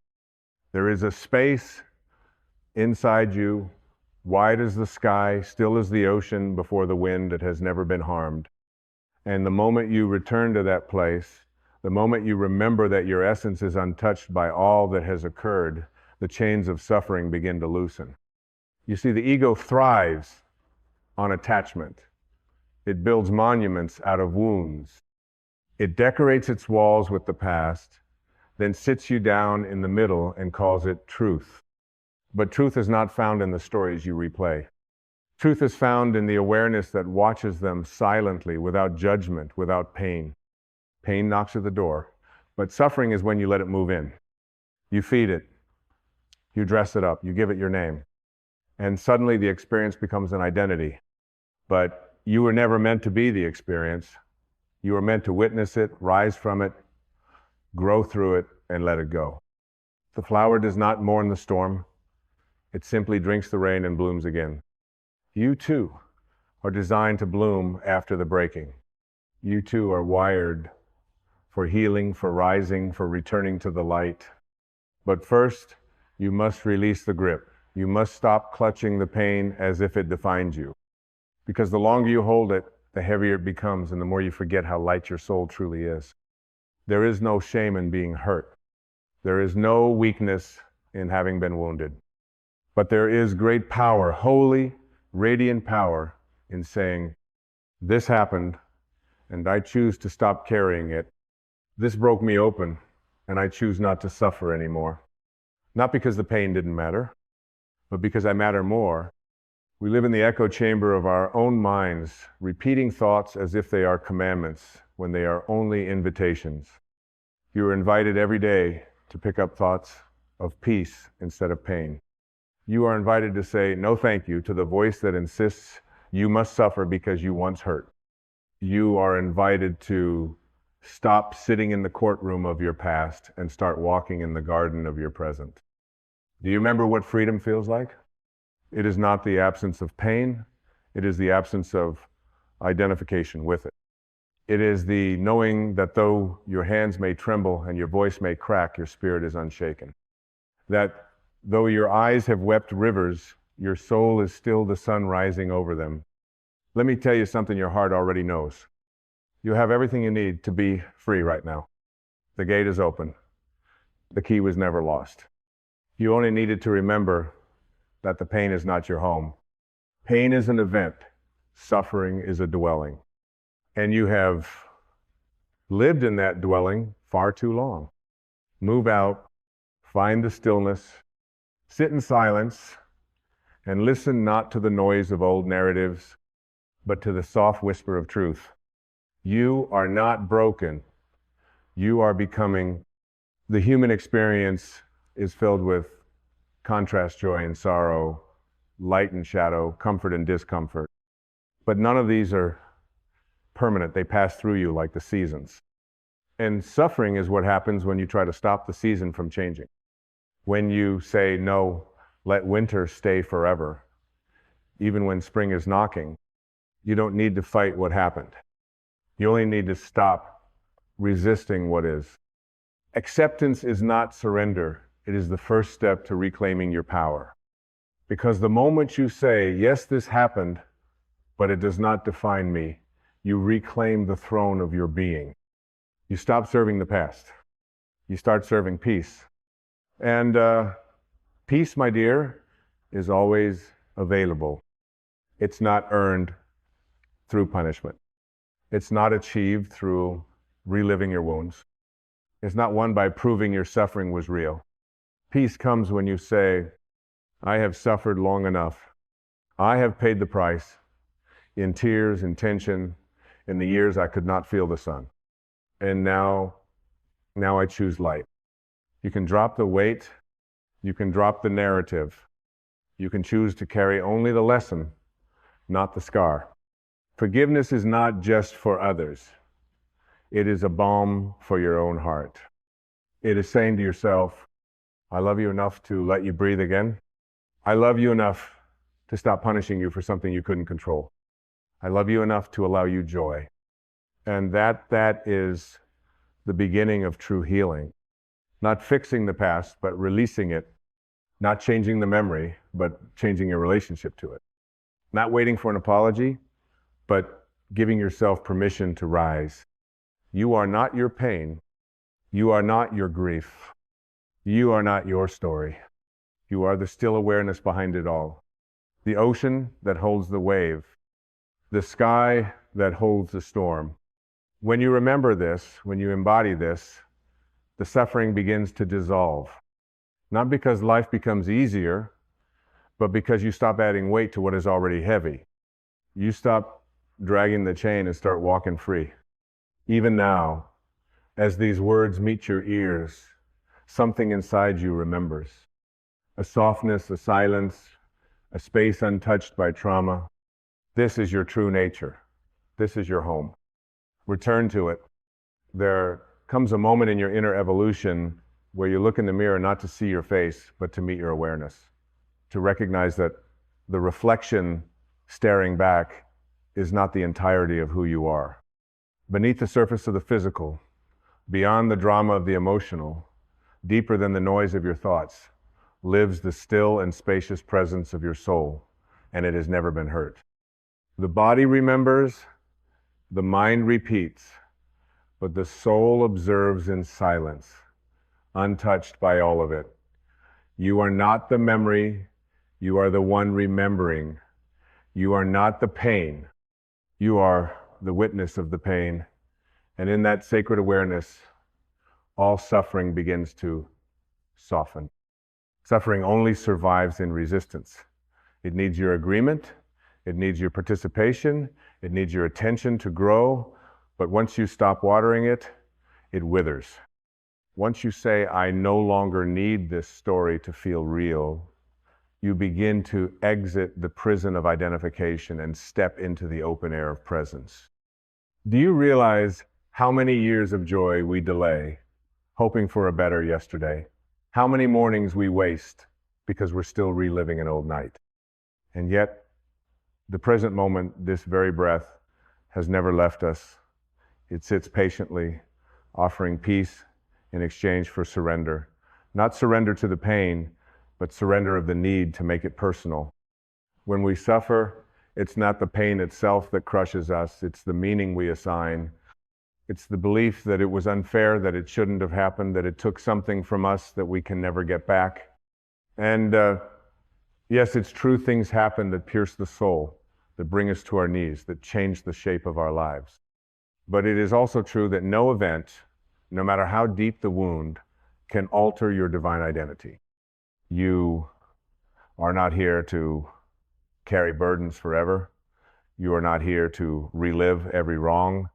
There is a space inside you, wide as the sky, still as the ocean before the wind, that has never been harmed. And the moment you return to that place, the moment you remember that your essence is untouched by all that has occurred, the chains of suffering begin to loosen. You see, the ego thrives on attachment. It builds monuments out of wounds. It decorates its walls with the past, then sits you down in the middle and calls it truth. But truth is not found in the stories you replay. Truth is found in the awareness that watches them silently, without judgment, without pain. Pain knocks at the door, but suffering is when you let it move in. You feed it, you dress it up, you give it your name, and suddenly the experience becomes an identity. But you were never meant to be the experience. You were meant to witness it, rise from it, grow through it, and let it go. The flower does not mourn the storm. It simply drinks the rain and blooms again. You too are designed to bloom after the breaking. You too are wired for healing, for rising, for returning to the light. But first, you must release the grip. You must stop clutching the pain as if it defines you. Because the longer you hold it, the heavier it becomes, and the more you forget how light your soul truly is. There is no shame in being hurt. There is no weakness in having been wounded. But there is great power, holy, radiant power, in saying, this happened, and I choose to stop carrying it. This broke me open, and I choose not to suffer anymore. Not because the pain didn't matter, but because I matter more. We live in the echo chamber of our own minds, repeating thoughts as if they are commandments, when they are only invitations. You are invited every day to pick up thoughts of peace instead of pain. You are invited to say no thank you to the voice that insists you must suffer because you once hurt. You are invited to stop sitting in the courtroom of your past and start walking in the garden of your present. Do you remember what freedom feels like? It is not the absence of pain. It is the absence of identification with it. It is the knowing that though your hands may tremble and your voice may crack, your spirit is unshaken. That though your eyes have wept rivers, your soul is still the sun rising over them. Let me tell you something your heart already knows. You have everything you need to be free right now. The gate is open. The key was never lost. You only needed to remember that the pain is not your home. Pain is an event. Suffering is a dwelling. And you have lived in that dwelling far too long. Move out, find the stillness, sit in silence, and listen not to the noise of old narratives, but to the soft whisper of truth. You are not broken. You are becoming. The human experience is filled with contrast, joy and sorrow, light and shadow, comfort and discomfort. But none of these are permanent. They pass through you like the seasons. And suffering is what happens when you try to stop the season from changing. When you say, no, let winter stay forever, even when spring is knocking, you don't need to fight what happened. You only need to stop resisting what is. Acceptance is not surrender. It is the first step to reclaiming your power. Because the moment you say, yes, this happened, but it does not define me, you reclaim the throne of your being. You stop serving the past. You start serving peace. And peace, my dear, is always available. It's not earned through punishment. It's not achieved through reliving your wounds. It's not won by proving your suffering was real. Peace comes when you say, I have suffered long enough. I have paid the price in tears, in tension, in the years I could not feel the sun. And now I choose light. You can drop the weight. You can drop the narrative. You can choose to carry only the lesson, not the scar. Forgiveness is not just for others. It is a balm for your own heart. It is saying to yourself, I love you enough to let you breathe again. I love you enough to stop punishing you for something you couldn't control. I love you enough to allow you joy. And that is the beginning of true healing. Not fixing the past, but releasing it. Not changing the memory, but changing your relationship to it. Not waiting for an apology, but giving yourself permission to rise. You are not your pain. You are not your grief. You are not your story. You are the still awareness behind it all. The ocean that holds the wave. The sky that holds the storm. When you remember this, when you embody this, the suffering begins to dissolve. Not because life becomes easier, but because you stop adding weight to what is already heavy. You stop dragging the chain and start walking free. Even now, as these words meet your ears, something inside you remembers. A softness, a silence, a space untouched by trauma. This is your true nature. This is your home. Return to it. There comes a moment in your inner evolution where you look in the mirror not to see your face, but to meet your awareness. To recognize that the reflection staring back is not the entirety of who you are. Beneath the surface of the physical, beyond the drama of the emotional, deeper than the noise of your thoughts, lives the still and spacious presence of your soul, and it has never been hurt. The body remembers, the mind repeats, but the soul observes in silence, untouched by all of it. You are not the memory, you are the one remembering. You are not the pain, you are the witness of the pain. And in that sacred awareness, all suffering begins to soften. Suffering only survives in resistance. It needs your agreement, it needs your participation, it needs your attention to grow, but once you stop watering it, it withers. Once you say, I no longer need this story to feel real, you begin to exit the prison of identification and step into the open air of presence. Do you realize how many years of joy we delay, hoping for a better yesterday? How many mornings we waste because we're still reliving an old night? And yet, the present moment, this very breath, has never left us. It sits patiently, offering peace in exchange for surrender. Not surrender to the pain, but surrender of the need to make it personal. When we suffer, it's not the pain itself that crushes us, it's the meaning we assign. It's the belief that it was unfair, that it shouldn't have happened, that it took something from us that we can never get back. And yes, it's true, things happen that pierce the soul, that bring us to our knees, that change the shape of our lives. But it is also true that no event, no matter how deep the wound, can alter your divine identity. You are not here to carry burdens forever. You are not here to relive every wrong.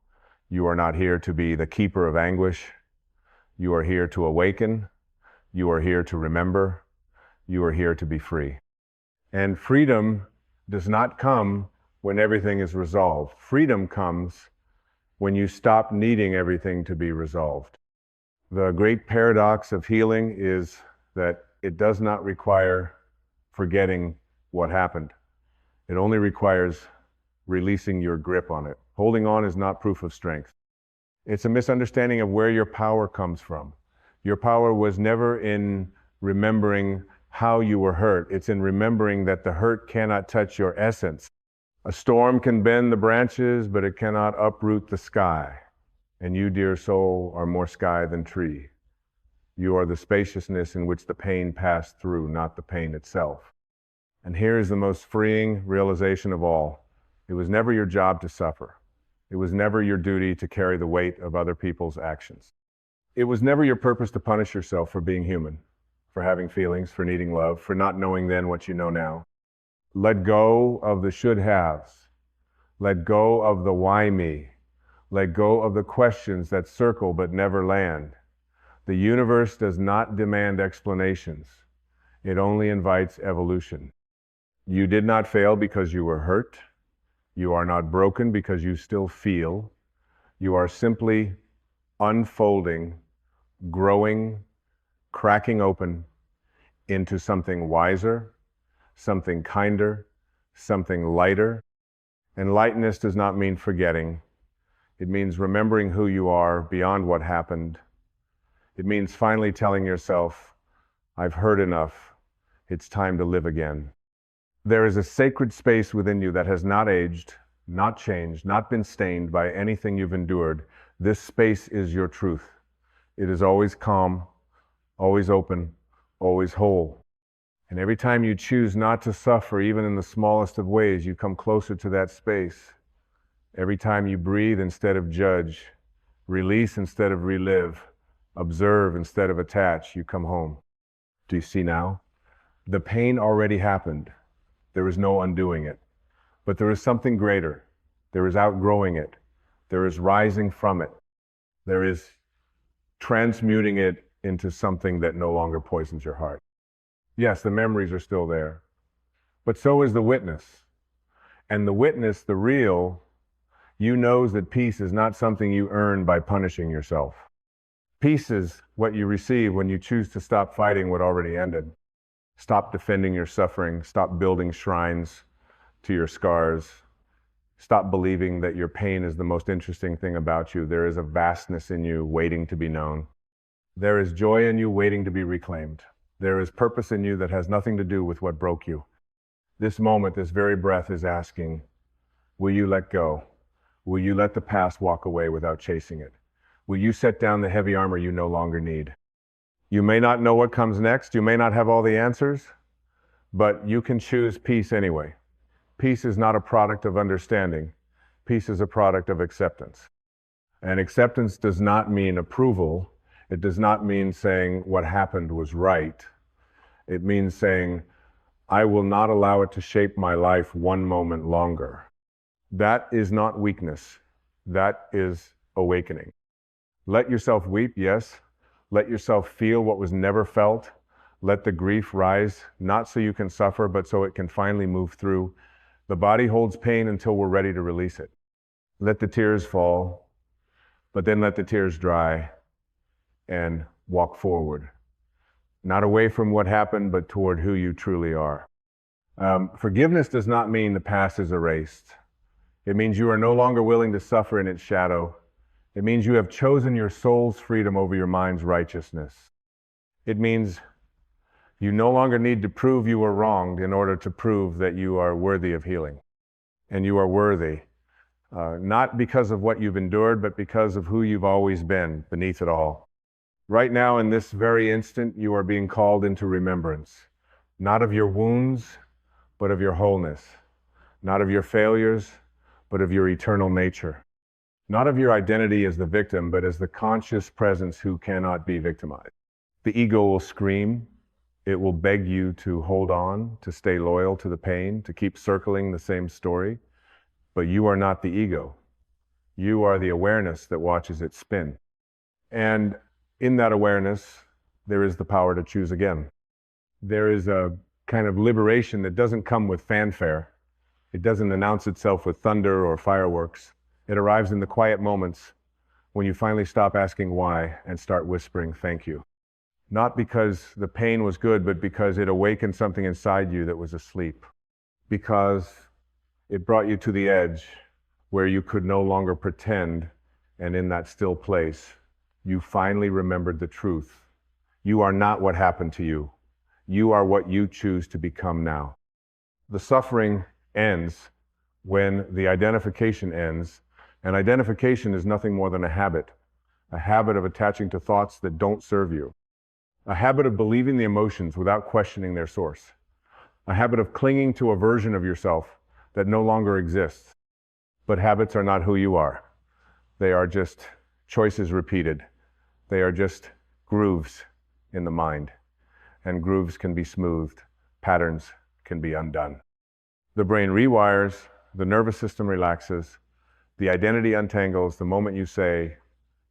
You are not here to be the keeper of anguish. You are here to awaken. You are here to remember. You are here to be free. And freedom does not come when everything is resolved. Freedom comes when you stop needing everything to be resolved. The great paradox of healing is that it does not require forgetting what happened. It only requires releasing your grip on it. Holding on is not proof of strength. It's a misunderstanding of where your power comes from. Your power was never in remembering how you were hurt. It's in remembering that the hurt cannot touch your essence. A storm can bend the branches, but it cannot uproot the sky. And you, dear soul, are more sky than tree. You are the spaciousness in which the pain passed through, not the pain itself. And here is the most freeing realization of all. It was never your job to suffer. It was never your duty to carry the weight of other people's actions. It was never your purpose to punish yourself for being human, for having feelings, for needing love, for not knowing then what you know now. Let go of the should-haves. Let go of the why me. Let go of the questions that circle but never land. The universe does not demand explanations. It only invites evolution. You did not fail because you were hurt. You are not broken because you still feel. You are simply unfolding, growing, cracking open into something wiser, something kinder, something lighter. And lightness does not mean forgetting. It means remembering who you are beyond what happened. It means finally telling yourself, I've heard enough. It's time to live again. There is a sacred space within you that has not aged, not changed, not been stained by anything you've endured. This space is your truth. It is always calm, always open, always whole. And every time you choose not to suffer, even in the smallest of ways, you come closer to that space. Every time you breathe instead of judge, release instead of relive, observe instead of attach, you come home. Do you see now? The pain already happened. There is no undoing it. But there is something greater. There is outgrowing it. There is rising from it. There is transmuting it into something that no longer poisons your heart. Yes, the memories are still there, but so is the witness. And the witness, the real, you knows that peace is not something you earn by punishing yourself. Peace is what you receive when you choose to stop fighting what already ended. Stop defending your suffering. Stop building shrines to your scars. Stop believing that your pain is the most interesting thing about you. There is a vastness in you waiting to be known. There is joy in you waiting to be reclaimed. There is purpose in you that has nothing to do with what broke you. This moment, this very breath is asking, will you let go? Will you let the past walk away without chasing it? Will you set down the heavy armor you no longer need? You may not know what comes next. You may not have all the answers, but you can choose peace anyway. Peace is not a product of understanding. Peace is a product of acceptance. And acceptance does not mean approval. It does not mean saying what happened was right. It means saying, I will not allow it to shape my life one moment longer. That is not weakness. That is awakening. Let yourself weep, yes. Let yourself feel what was never felt. Let the grief rise, not so you can suffer, but so it can finally move through. The body holds pain until we're ready to release it. Let the tears fall, but then let the tears dry and walk forward. Not away from what happened, but toward who you truly are. Forgiveness does not mean the past is erased. It means you are no longer willing to suffer in its shadow. It means you have chosen your soul's freedom over your mind's righteousness. It means you no longer need to prove you were wronged in order to prove that you are worthy of healing. And you are worthy, not because of what you've endured, but because of who you've always been beneath it all. Right now, in this very instant, you are being called into remembrance, not of your wounds, but of your wholeness, not of your failures, but of your eternal nature, not of your identity as the victim, but as the conscious presence who cannot be victimized. The ego will scream. It will beg you to hold on, to stay loyal to the pain, to keep circling the same story. But you are not the ego. You are the awareness that watches it spin. And in that awareness, there is the power to choose again. There is a kind of liberation that doesn't come with fanfare. It doesn't announce itself with thunder or fireworks. It arrives in the quiet moments when you finally stop asking why and start whispering thank you. Not because the pain was good, but because it awakened something inside you that was asleep. Because it brought you to the edge where you could no longer pretend, and in that still place, you finally remembered the truth. You are not what happened to you. You are what you choose to become now. The suffering ends when the identification ends, and identification is nothing more than a habit of attaching to thoughts that don't serve you, a habit of believing the emotions without questioning their source, a habit of clinging to a version of yourself that no longer exists. But habits are not who you are. They are just choices repeated. They are just grooves in the mind, and grooves can be smoothed, patterns can be undone. The brain rewires, the nervous system relaxes, the identity untangles the moment you say,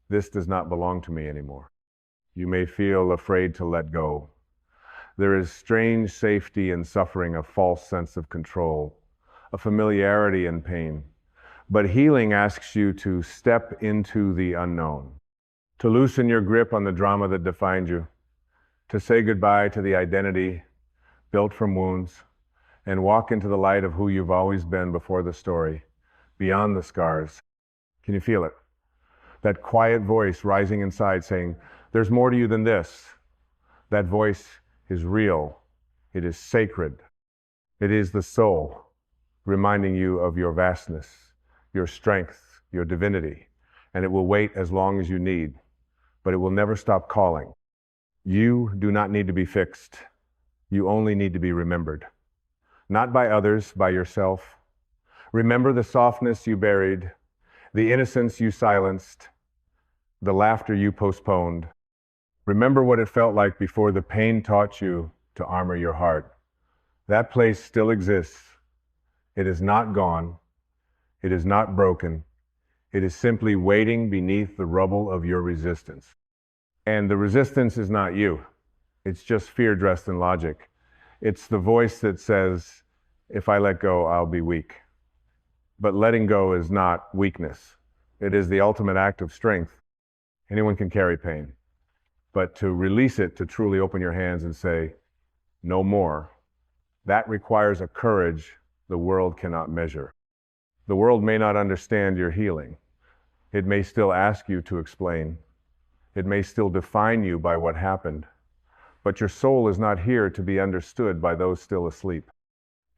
this does not belong to me anymore. You may feel afraid to let go. There is strange safety in suffering, a false sense of control, a familiarity in pain. But healing asks you to step into the unknown, to loosen your grip on the drama that defined you, to say goodbye to the identity built from wounds, and walk into the light of who you've always been before the story, beyond the scars. Can you feel it? That quiet voice rising inside saying, there's more to you than this. That voice is real. It is sacred. It is the soul reminding you of your vastness, your strength, your divinity, and it will wait as long as you need, but it will never stop calling. You do not need to be fixed. You only need to be remembered. Not by others, by yourself. Remember the softness you buried, the innocence you silenced, the laughter you postponed. Remember what it felt like before the pain taught you to armor your heart. That place still exists. It is not gone. It is not broken. It is simply waiting beneath the rubble of your resistance. And the resistance is not you. It's just fear dressed in logic. It's the voice that says, if I let go, I'll be weak. But letting go is not weakness. It is the ultimate act of strength. Anyone can carry pain. But to release it, to truly open your hands and say, no more, that requires a courage the world cannot measure. The world may not understand your healing. It may still ask you to explain. It may still define you by what happened. But your soul is not here to be understood by those still asleep.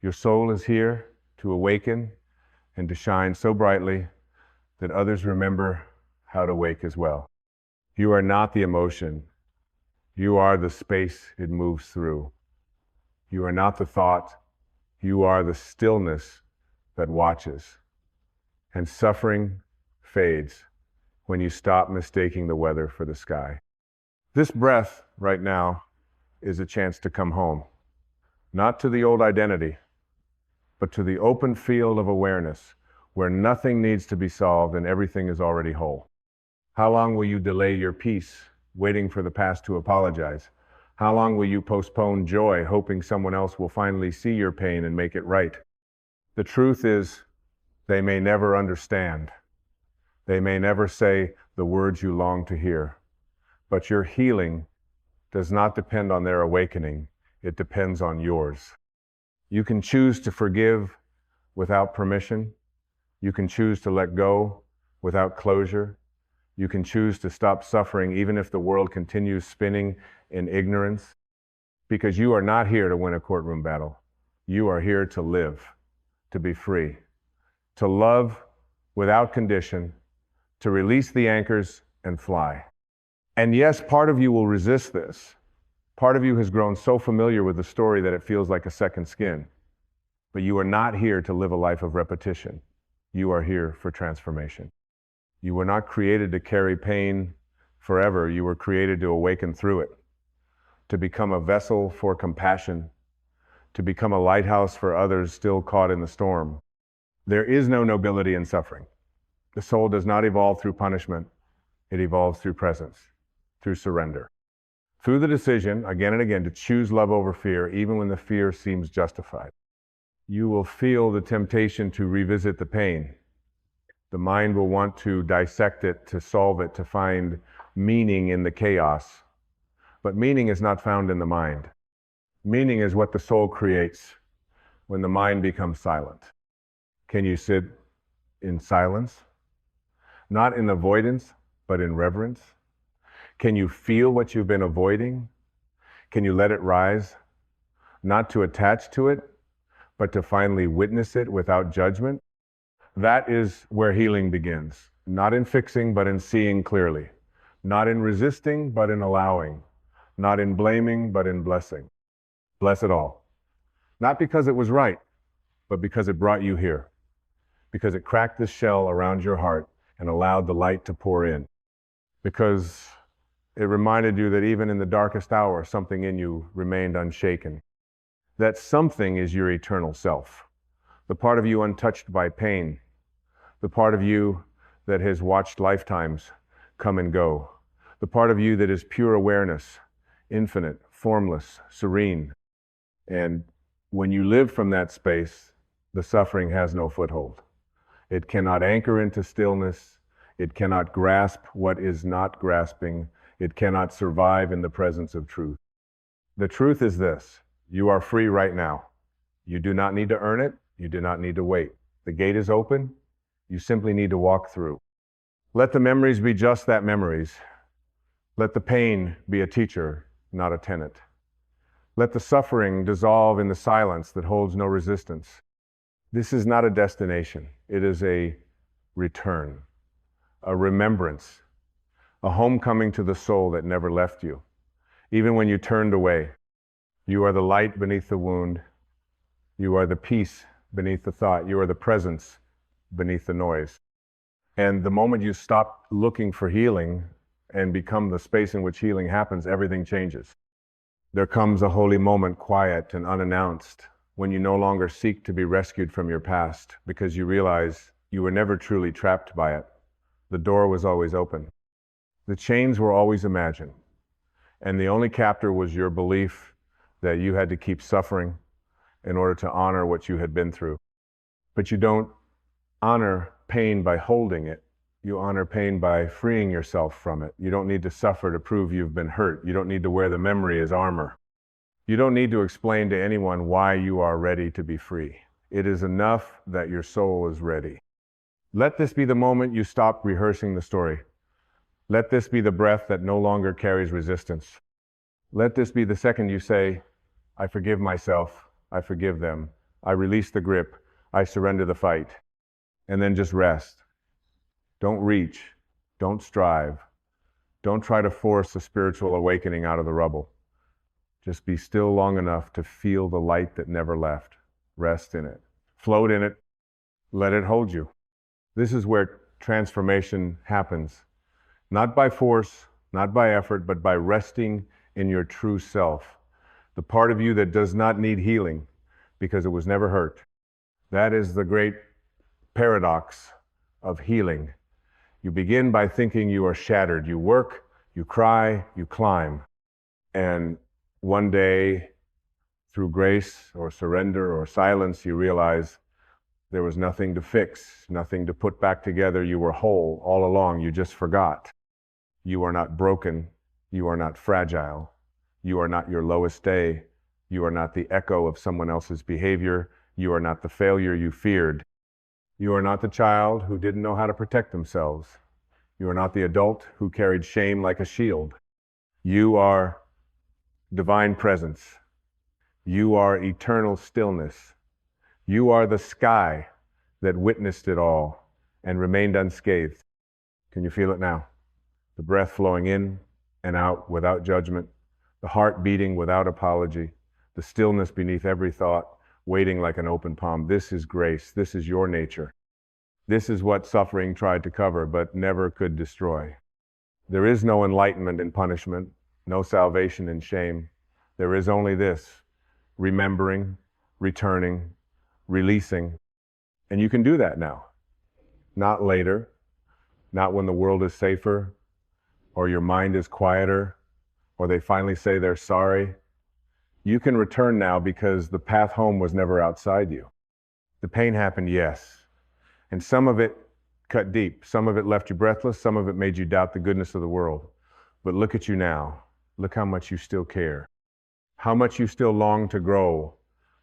Your soul is here to awaken and to shine so brightly that others remember how to wake as well. You are not the emotion. You are the space it moves through. You are not the thought. You are the stillness that watches. And suffering fades when you stop mistaking the weather for the sky. This breath right now is a chance to come home, not to the old identity, but to the open field of awareness where nothing needs to be solved and everything is already whole. How long will you delay your peace, waiting for the past to apologize? How long will you postpone joy, hoping someone else will finally see your pain and make it right? The truth is, they may never understand. They may never say the words you long to hear. But your healing does not depend on their awakening. It depends on yours. You can choose to forgive without permission. You can choose to let go without closure. You can choose to stop suffering even if the world continues spinning in ignorance. Because you are not here to win a courtroom battle. You are here to live, to be free, to love without condition, to release the anchors and fly. And yes, part of you will resist this. Part of you has grown so familiar with the story that it feels like a second skin. But you are not here to live a life of repetition. You are here for transformation. You were not created to carry pain forever. You were created to awaken through it, to become a vessel for compassion, to become a lighthouse for others still caught in the storm. There is no nobility in suffering. The soul does not evolve through punishment. It evolves through presence, through surrender. Through the decision, again and again, to choose love over fear, even when the fear seems justified. You will feel the temptation to revisit the pain. The mind will want to dissect it, to solve it, to find meaning in the chaos. But meaning is not found in the mind. Meaning is what the soul creates when the mind becomes silent. Can you sit in silence? Not in avoidance, but in reverence? Can you feel what you've been avoiding? Can you let it rise? Not to attach to it, but to finally witness it without judgment? That is where healing begins. Not in fixing, but in seeing clearly. Not in resisting, but in allowing. Not in blaming, but in blessing. Bless it all. Not because it was right, but because it brought you here. Because it cracked the shell around your heart and allowed the light to pour in. Because it reminded you that even in the darkest hour, something in you remained unshaken. That something is your eternal self. The part of you untouched by pain. The part of you that has watched lifetimes come and go. The part of you that is pure awareness, infinite, formless, serene. And when you live from that space, the suffering has no foothold. It cannot anchor into stillness. It cannot grasp what is not grasping. It cannot survive in the presence of truth. The truth is this: you are free right now. You do not need to earn it. You do not need to wait. The gate is open. You simply need to walk through. Let the memories be just that, memories. Let the pain be a teacher, not a tenant. Let the suffering dissolve in the silence that holds no resistance. This is not a destination. It is a return, a remembrance, a homecoming to the soul that never left you, even when you turned away. You are the light beneath the wound. You are the peace beneath the thought. You are the presence beneath the noise. And the moment you stop looking for healing and become the space in which healing happens, everything changes. There comes a holy moment, quiet and unannounced, when you no longer seek to be rescued from your past because you realize you were never truly trapped by it. The door was always open. The chains were always imagined. And the only captor was your belief that you had to keep suffering in order to honor what you had been through. But you don't honor pain by holding it. You honor pain by freeing yourself from it. You don't need to suffer to prove you've been hurt. You don't need to wear the memory as armor. You don't need to explain to anyone why you are ready to be free. It is enough that your soul is ready. Let this be the moment you stop rehearsing the story. Let this be the breath that no longer carries resistance. Let this be the second you say, I forgive myself, I forgive them, I release the grip, I surrender the fight. And then just rest. Don't reach, don't strive, don't try to force a spiritual awakening out of the rubble. Just be still long enough to feel the light that never left. Rest in it, float in it, let it hold you. This is where transformation happens. Not by force, not by effort, but by resting in your true self. The part of you that does not need healing because it was never hurt. That is the great paradox of healing. You begin by thinking you are shattered. You work, you cry, you climb. And one day, through grace or surrender or silence, you realize there was nothing to fix, nothing to put back together. You were whole all along. You just forgot. You are not broken. You are not fragile. You are not your lowest day. You are not the echo of someone else's behavior. You are not the failure you feared. You are not the child who didn't know how to protect themselves. You are not the adult who carried shame like a shield. You are divine presence. You are eternal stillness. You are the sky that witnessed it all and remained unscathed. Can you feel it now? The breath flowing in and out without judgment, the heart beating without apology, the stillness beneath every thought, waiting like an open palm. This is grace. This is your nature. This is what suffering tried to cover but never could destroy. There is no enlightenment in punishment, no salvation in shame. There is only this: remembering, returning, releasing. And you can do that now. Not later, not when the world is safer, or your mind is quieter, or they finally say they're sorry. You can return now because the path home was never outside you. The pain happened, yes. And some of it cut deep. Some of it left you breathless. Some of it made you doubt the goodness of the world. But look at you now. Look how much you still care. How much you still long to grow.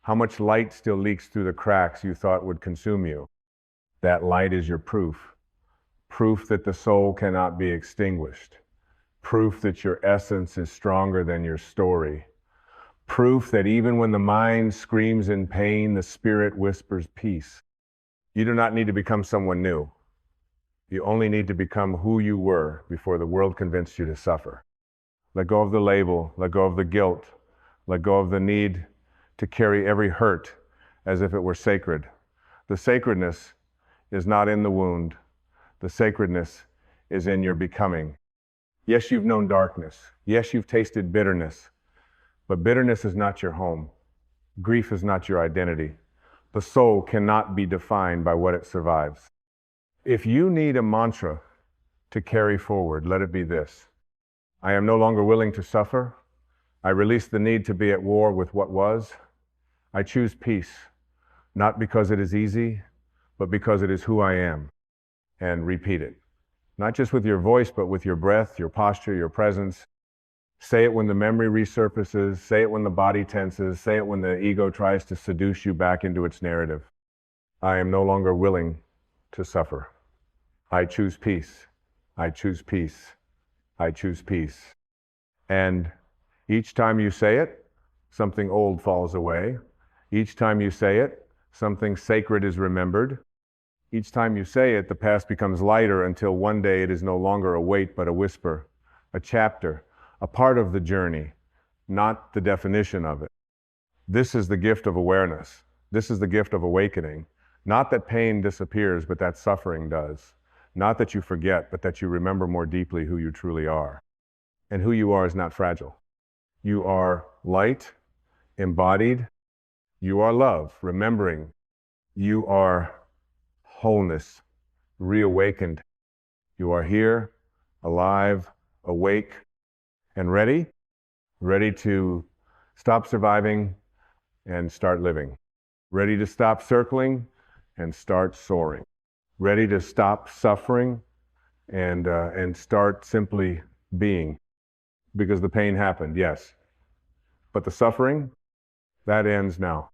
How much light still leaks through the cracks you thought would consume you. That light is your proof. Proof that the soul cannot be extinguished. Proof that your essence is stronger than your story. Proof that even when the mind screams in pain, the spirit whispers peace. You do not need to become someone new. You only need to become who you were before the world convinced you to suffer. Let go of the label, let go of the guilt, let go of the need to carry every hurt as if it were sacred. The sacredness is not in the wound. The sacredness is in your becoming. Yes, you've known darkness. Yes, you've tasted bitterness. But bitterness is not your home. Grief is not your identity. The soul cannot be defined by what it survives. If you need a mantra to carry forward, let it be this: I am no longer willing to suffer. I release the need to be at war with what was. I choose peace, not because it is easy, but because it is who I am. And repeat it. Not just with your voice, but with your breath, your posture, your presence. Say it when the memory resurfaces. Say it when the body tenses. Say it when the ego tries to seduce you back into its narrative. I am no longer willing to suffer. I choose peace. I choose peace. I choose peace. And each time you say it, something old falls away. Each time you say it, something sacred is remembered. Each time you say it, the past becomes lighter until one day it is no longer a weight but a whisper, a chapter, a part of the journey, not the definition of it. This is the gift of awareness. This is the gift of awakening. Not that pain disappears, but that suffering does. Not that you forget, but that you remember more deeply who you truly are. And who you are is not fragile. You are light, embodied, You are love, remembering you are wholeness, reawakened. You are here, alive, awake, and ready to stop surviving and start living. Ready to stop circling and start soaring. Ready to stop suffering and start simply being. Because the pain happened, yes. But the suffering, that ends now.